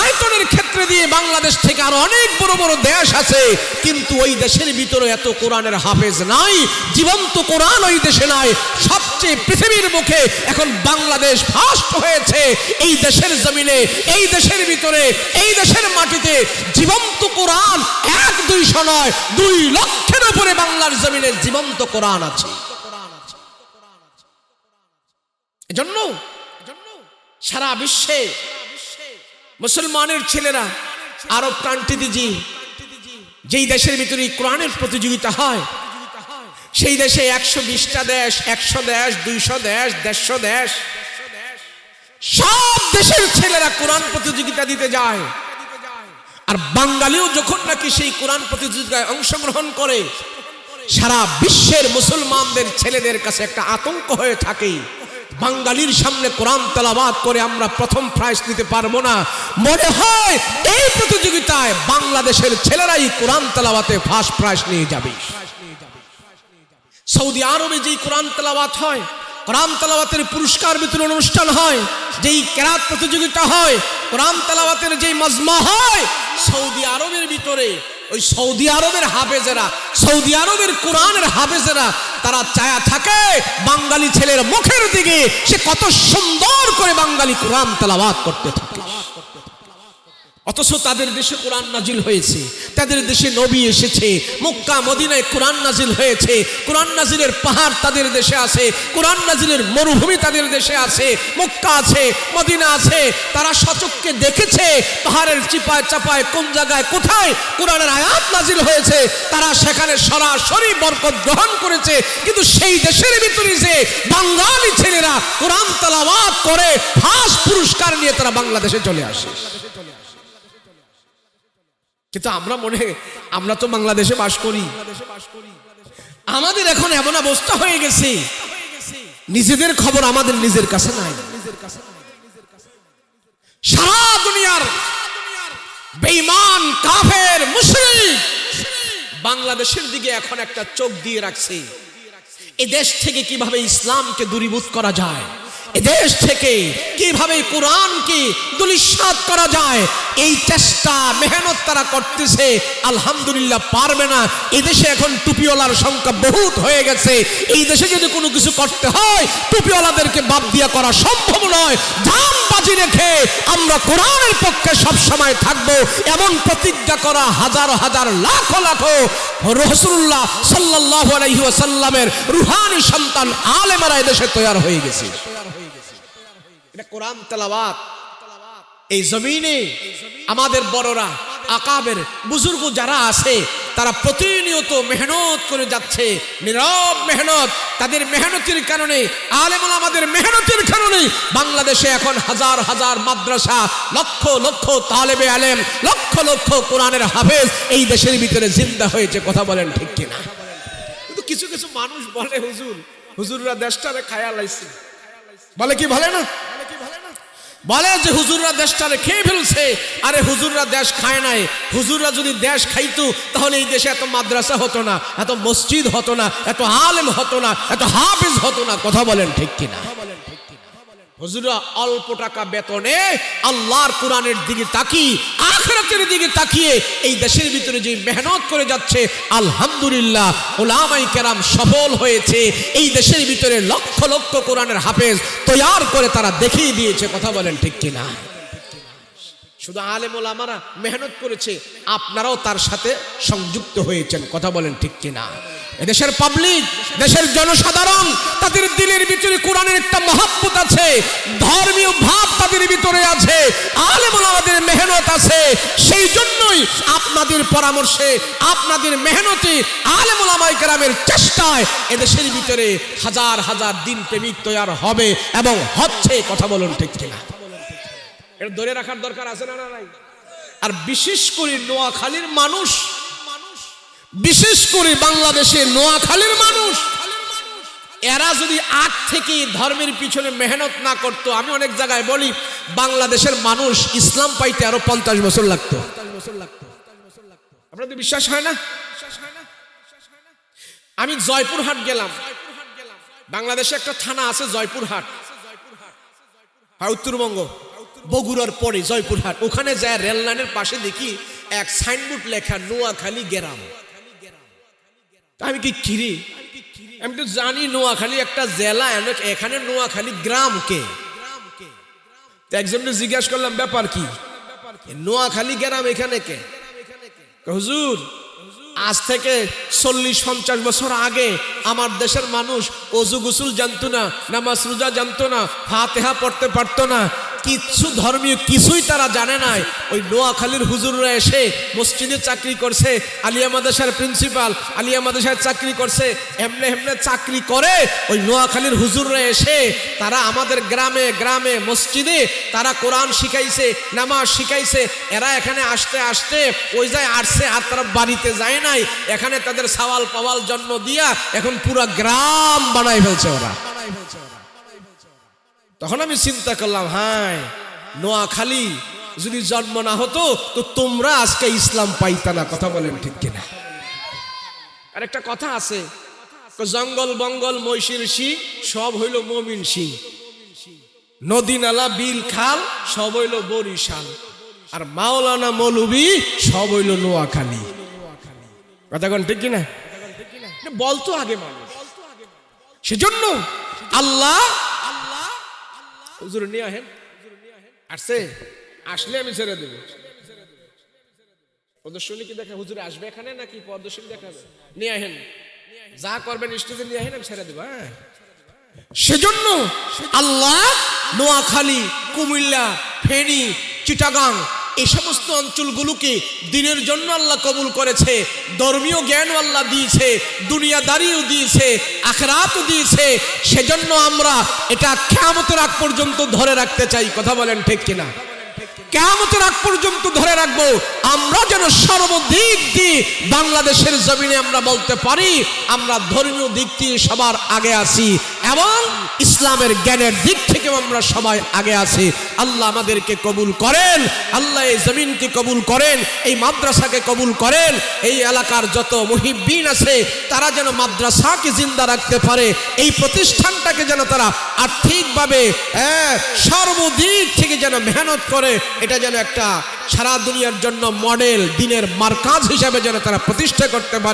আয়তনের ক্ষেত্রে দিয়ে বাংলাদেশ থেকে আরো অনেক বড় বড় দেশ আছে, কিন্তু ওই দেশের ভিতরে এত কোরআনের হাফেজ নাই, জীবন্ত কোরআন ওই দেশে নাই। সবচেয়ে পৃথিবীর মুখে এখন বাংলাদেশ ফার্স্ট হয়েছে। এই দেশের জমিনে, এই দেশের ভিতরে, এই দেশের মাটিতে জীবন্ত কোরআন 1-200 নয়, 2 লক্ষের উপরে বাংলার জমিনে জীবন্ত কোরআন আছে। এজন্য সারা বিশ্বে মুসলমানের ছেলেরা আরব কান্ট্রিতে যেই দেশের ভিতরে কোরআনের প্রতিযোগিতা হয়, সেই দেশে 120টা দেশ, 100 দেশ, 200 দেশ, 150 দেশ, সব দেশের ছেলেরা কোরআন প্রতিযোগিতা দিতে যায়। আর বাঙালিও যখন নাকি সেই কোরআন প্রতিযোগিতায় অংশগ্রহণ করে, সারা বিশ্বের মুসলমানদের ছেলেদের কাছে একটা আতঙ্ক হয়ে থাকে, বাঙালির সামনে কোরআন তেলাওয়াত করে আমরা প্রথম প্রাইজ নিতে পারবো না। মনে হয় এই প্রতিযোগিতায় বাংলাদেশের ছেলেরাই কোরআন তেলাওয়াতে ফার্স্ট প্রাইজ নিয়ে যাবে। সৌদি আরবে যেই কোরআন তেলাওয়াত হয়, কোরআন তেলাওয়াতের পুরস্কার বিতরণ অনুষ্ঠান হয়, যেই কেরাত প্রতিযোগিতা হয়, কোরআন তেলাওয়াতের যেই মাজমা হয়, সৌদি আরবের ভিতরে ওই সৌদি আরবের হাফেজেরা, সৌদি আরবের কোরআনের হাফেজেরা তারা চায়া থাকে বাঙালি ছেলের মুখের দিকে সে কত সুন্দর করে বাঙালি কোরআন তেলাওয়াত করতে থাকে। অথচ তাদের দেশে কোরআন নাজিল হয়েছে, তাদের দেশে নবী এসেছে, মক্কা মদিনায় কোরআন নাজিল হয়েছে, কোরআন নাজিলের পাহাড় তাদের দেশে আছে, কোরআন নাজিলের মরুভূমি তাদের দেশে আছে, মক্কা আছে, মদিনা আছে। তারা সচক্ষে দেখেছে পাহাড়ের চিপায় চাপায় কোন জায়গায় কোথায় কোরআনের আয়াত নাজিল হয়েছে, তারা সেখানে সরাসরি বরকত গ্রহণ করেছে। কিন্তু সেই দেশের ভিতরে যে বাঙালি ছেলেরা কোরআন তেলাওয়াত করে ফার্স্ট পুরস্কার নিয়ে তারা বাংলাদেশে চলে আসে। কিন্তু আমরা তো বাংলাদেশে বাস করি, আমাদের এখন এমন অবস্থা হয়ে গেছে নিজেদের খবর আমাদের নিজের কাছে নাই। সারা দুনিয়ার বেঈমান কাফের মুশরিক বাংলাদেশের দিকে এখন একটা চোখ দিয়ে রাখছে, এই দেশ থেকে কিভাবে ইসলামকে দূরীভূত করা যায়, এদেশ থেকে কিভাবে কোরআনকে দুলিশাত করা যায়, এই চেষ্টা মেহনত তারা করতেছে। আলহামদুলিল্লাহ পারবে না। এদেশে এখন টুপিওয়ালার সংখ্যা বহুত হয়ে গেছে। এই দেশে যদি কোনো কিছু করতে হয় টুপিওয়ালাদেরকে বাদ দিয়া করা সম্ভব নয়। জান বাজি রেখে আমরা কোরআনের পক্ষে সব সময় থাকব, এমন প্রতিজ্ঞা করা হাজার হাজার লাখ লাখ রাসূলুল্লাহ সাল্লাল্লাহু আলাইহি ওয়াসাল্লামের রুহানি সন্তান আলেমরা এদেশে তৈরি হয়ে গেছে। এটা কোরআন তেলাওয়াত এই জমিনে আমাদের বড়রা আকাবের বুজুর্গ যারা আছে তারা প্রতিনিয়ত মেহনত করে যাচ্ছে, নীরব মেহনত। তাদের মেহনতের কারণে, আলেম ওলামাদের মেহনতের কারণে বাংলাদেশে এখন হাজার হাজার মাদ্রাসা, লক্ষ লক্ষ তালেবে আলেম, লক্ষ লক্ষ কোরআনের হাফেজ এই দেশের ভিতরে জিন্দা হয়েছে। কথা বলেন ঠিক কিনা? কিন্তু কিছু কিছু মানুষ বলে হুজুররা দেশটারে খায়া লাইছে, বলে কি বলে না, বলে যে হুজুররা দেশটারে খেয়ে ফেলছে। আরে হুজুররা দেশ খায় নাই। হুজুররা যদি দেশ খাইতো তাহলে এই দেশে এত মাদ্রাসা হতো না, এত মসজিদ হতো না, এত আলেম হতো না, এত হাফেজ হতো না। কথা বলেন ঠিক কিনা? হুজুররা অল্প টাকা বেতনে আল্লাহর কোরআনের দিকে তাকিয়ে, আখিরাতের দিকে তাকিয়ে এই দেশের ভিতরে যে মেহনত করে যাচ্ছে, আলহামদুলিল্লাহ উলামায়ে কেরাম সফল হয়েছে। এই দেশের ভিতরে লক্ষ লক্ষ কোরআনের হাফেজ তৈয়ার করে তারা দেখিয়ে দিয়েছে। কথা বলেন ঠিক কিনা? শুধু আলেম ওলামারা মেহনত করেছে, আপনারাও তার সাথে সংযুক্ত হয়েছেন। কথা বলেন ঠিক কিনা? এদেশের পাবলিক, দেশের জনসাধারণ, তাদের দিলের ভিতরে কোরআনের একটা মহব্বত আছে, ধর্মীয় ভাব তাদের ভিতরে আছে, আলেম ওলামাদের মেহনত আছে। সেই জন্যই আপনাদের পরামর্শে, আপনাদের মেহনতে, আলেম ওলামায়ে কেরামের চেষ্টায় এদেশের ভিতরে হাজার হাজার দিন প্রেমিক তৈয়ার হবে এবং হচ্ছে। কথা বলুন ঠিক কিনা? এটা ধরে রাখার দরকার আছে না নাই? আর বিশেষ করে নোয়াখালীর মানুষ, বিশেষ করে বাংলাদেশের নোয়াখালীর মানুষ, এরা যদি আগ থেকে ধর্মের পিছনে মেহনত না করতো, আমি অনেক জায়গায় বলি বাংলাদেশের মানুষ ইসলাম পাইতে আরো 50 বছর লাগতো। আপনাদের বিশ্বাস হয় না? আমি জয়পুরহাট গেলাম। বাংলাদেশে একটা থানা আছে জয়পুরহাট, উত্তরবঙ্গ, বগুড়ার পরে জয়পুরহাট। ওখানে যায় রেল লাইনের পাশে দেখি এক সাইনবোর্ড লেখা নোয়াখালী গ্রাম। আমি কি কিরি, আমি তো জানি নোয়াখালী একটা জেলা, এখানে নোয়াখালী গ্রাম কে? একজনকে জিজ্ঞাসা করলাম ব্যাপার কি, নোয়াখালী গ্রাম এখানে কে? হুজুর আজ থেকে 40-50 বছর আগে আমার দেশের মানুষ ওযু গোসল জানতো না, নামাজ রোজা জানতো না, ফাতিহা পড়তে পারতো না, কিচ্ছু ধর্মীয় কিছুই তারা জানে নাই। ওই নোয়াখালীর হুজুররা এসে মসজিদে চাকরি করছে, আলিয়া মাদ্রাসার প্রিন্সিপাল, আলিয়া মাদ্রাসায় চাকরি করছে, এমনে এমনে চাকরি করে ওই নোয়াখালীর হুজুররা এসে তারা আমাদের গ্রামে গ্রামে মসজিদে তারা কোরআন শিখাইছে, নামাজ শিখাইছে। এরা এখানে আসতে আসতে ওই যায় আসছে, আর তারা বাড়িতে যায় নাই। এখানে তাদের সওয়াল পাওয়াল জন্ম দিয়া এখন পুরা গ্রাম বানাই ফেলছে ওরা। তখন আমি চিন্তা করলাম, হ্যাঁ নোয়াখালী যদি জন্ম না হতো তো তোমরা আজকে ইসলাম পাইতা না। কথা বলেন ঠিক কিনা? আর একটা কথা আছে, জঙ্গল বঙ্গল মহিষের সিং সব হইল মমিন সিং, নদী নালা বিল খাল সব হইল বরিশাল, আর মাওলানা মৌলবী সব হইল নোয়াখালী। কথা বলেন ঠিক কিনা? বলতো আগে মানুষ। সেজন্য আল্লাহ হুজুর নিয়ে আহেন, আসছে, আসলে আমি ছেড়ে দেব। প্রদর্শনী কি দেখা হুজুর আসবে এখানে নাকি প্রদর্শনী দেখাবে? নিয়ে আহেন, যা করবেন স্টেজে নিয়ে আহেন, আমি ছেড়ে দেবো। হ্যাঁ, সেজন্য আল্লাহ নোয়াখালী, কুমিল্লা, ফেনী, চিটাগাং এই সমস্ত অঞ্চলগুলোকে দিনের জন্য আল্লাহ কবুল করেছে। ধর্মীয় জ্ঞানও আল্লাহ দিয়েছে, দুনিয়াদারিও দিয়েছে, আখিরাতও দিয়েছে। সেজন্য আমরা এটা কিয়ামতের আগ পর্যন্ত ধরে রাখতে চাই। কথা বলেন ঠিক কিনা? কিয়ামতের আগ পর্যন্ত ধরে রাখবো, আমরা যেন সর্বদিক দিয়ে বাংলাদেশের জমিনে আমরা বলতে পারি আমরা ধর্মীয় দিক দিয়ে সবার আগে আছি এবং ইসলামের জ্ঞানের দিক থেকেও আমরা সবাই আগে আছি। আল্লাহ আমাদেরকে কবুল করেন, আল্লাহ এই জমিনকে কবুল করেন, এই মাদ্রাসাকে কবুল করেন। এই এলাকার যত মুহিব্বিন আছে তারা যেন মাদ্রাসাকে জিন্দা রাখতে পারে, এই প্রতিষ্ঠানটাকে যেন তারা আর্থিকভাবে সর্বদিক থেকে যেন মেহনত করে, এটা যেন একটা সারা দুনিয়ার জন্য মডেল, দিনের মার্কাজ হিসাবে যেন তারা প্রতিষ্ঠা করতে পারে।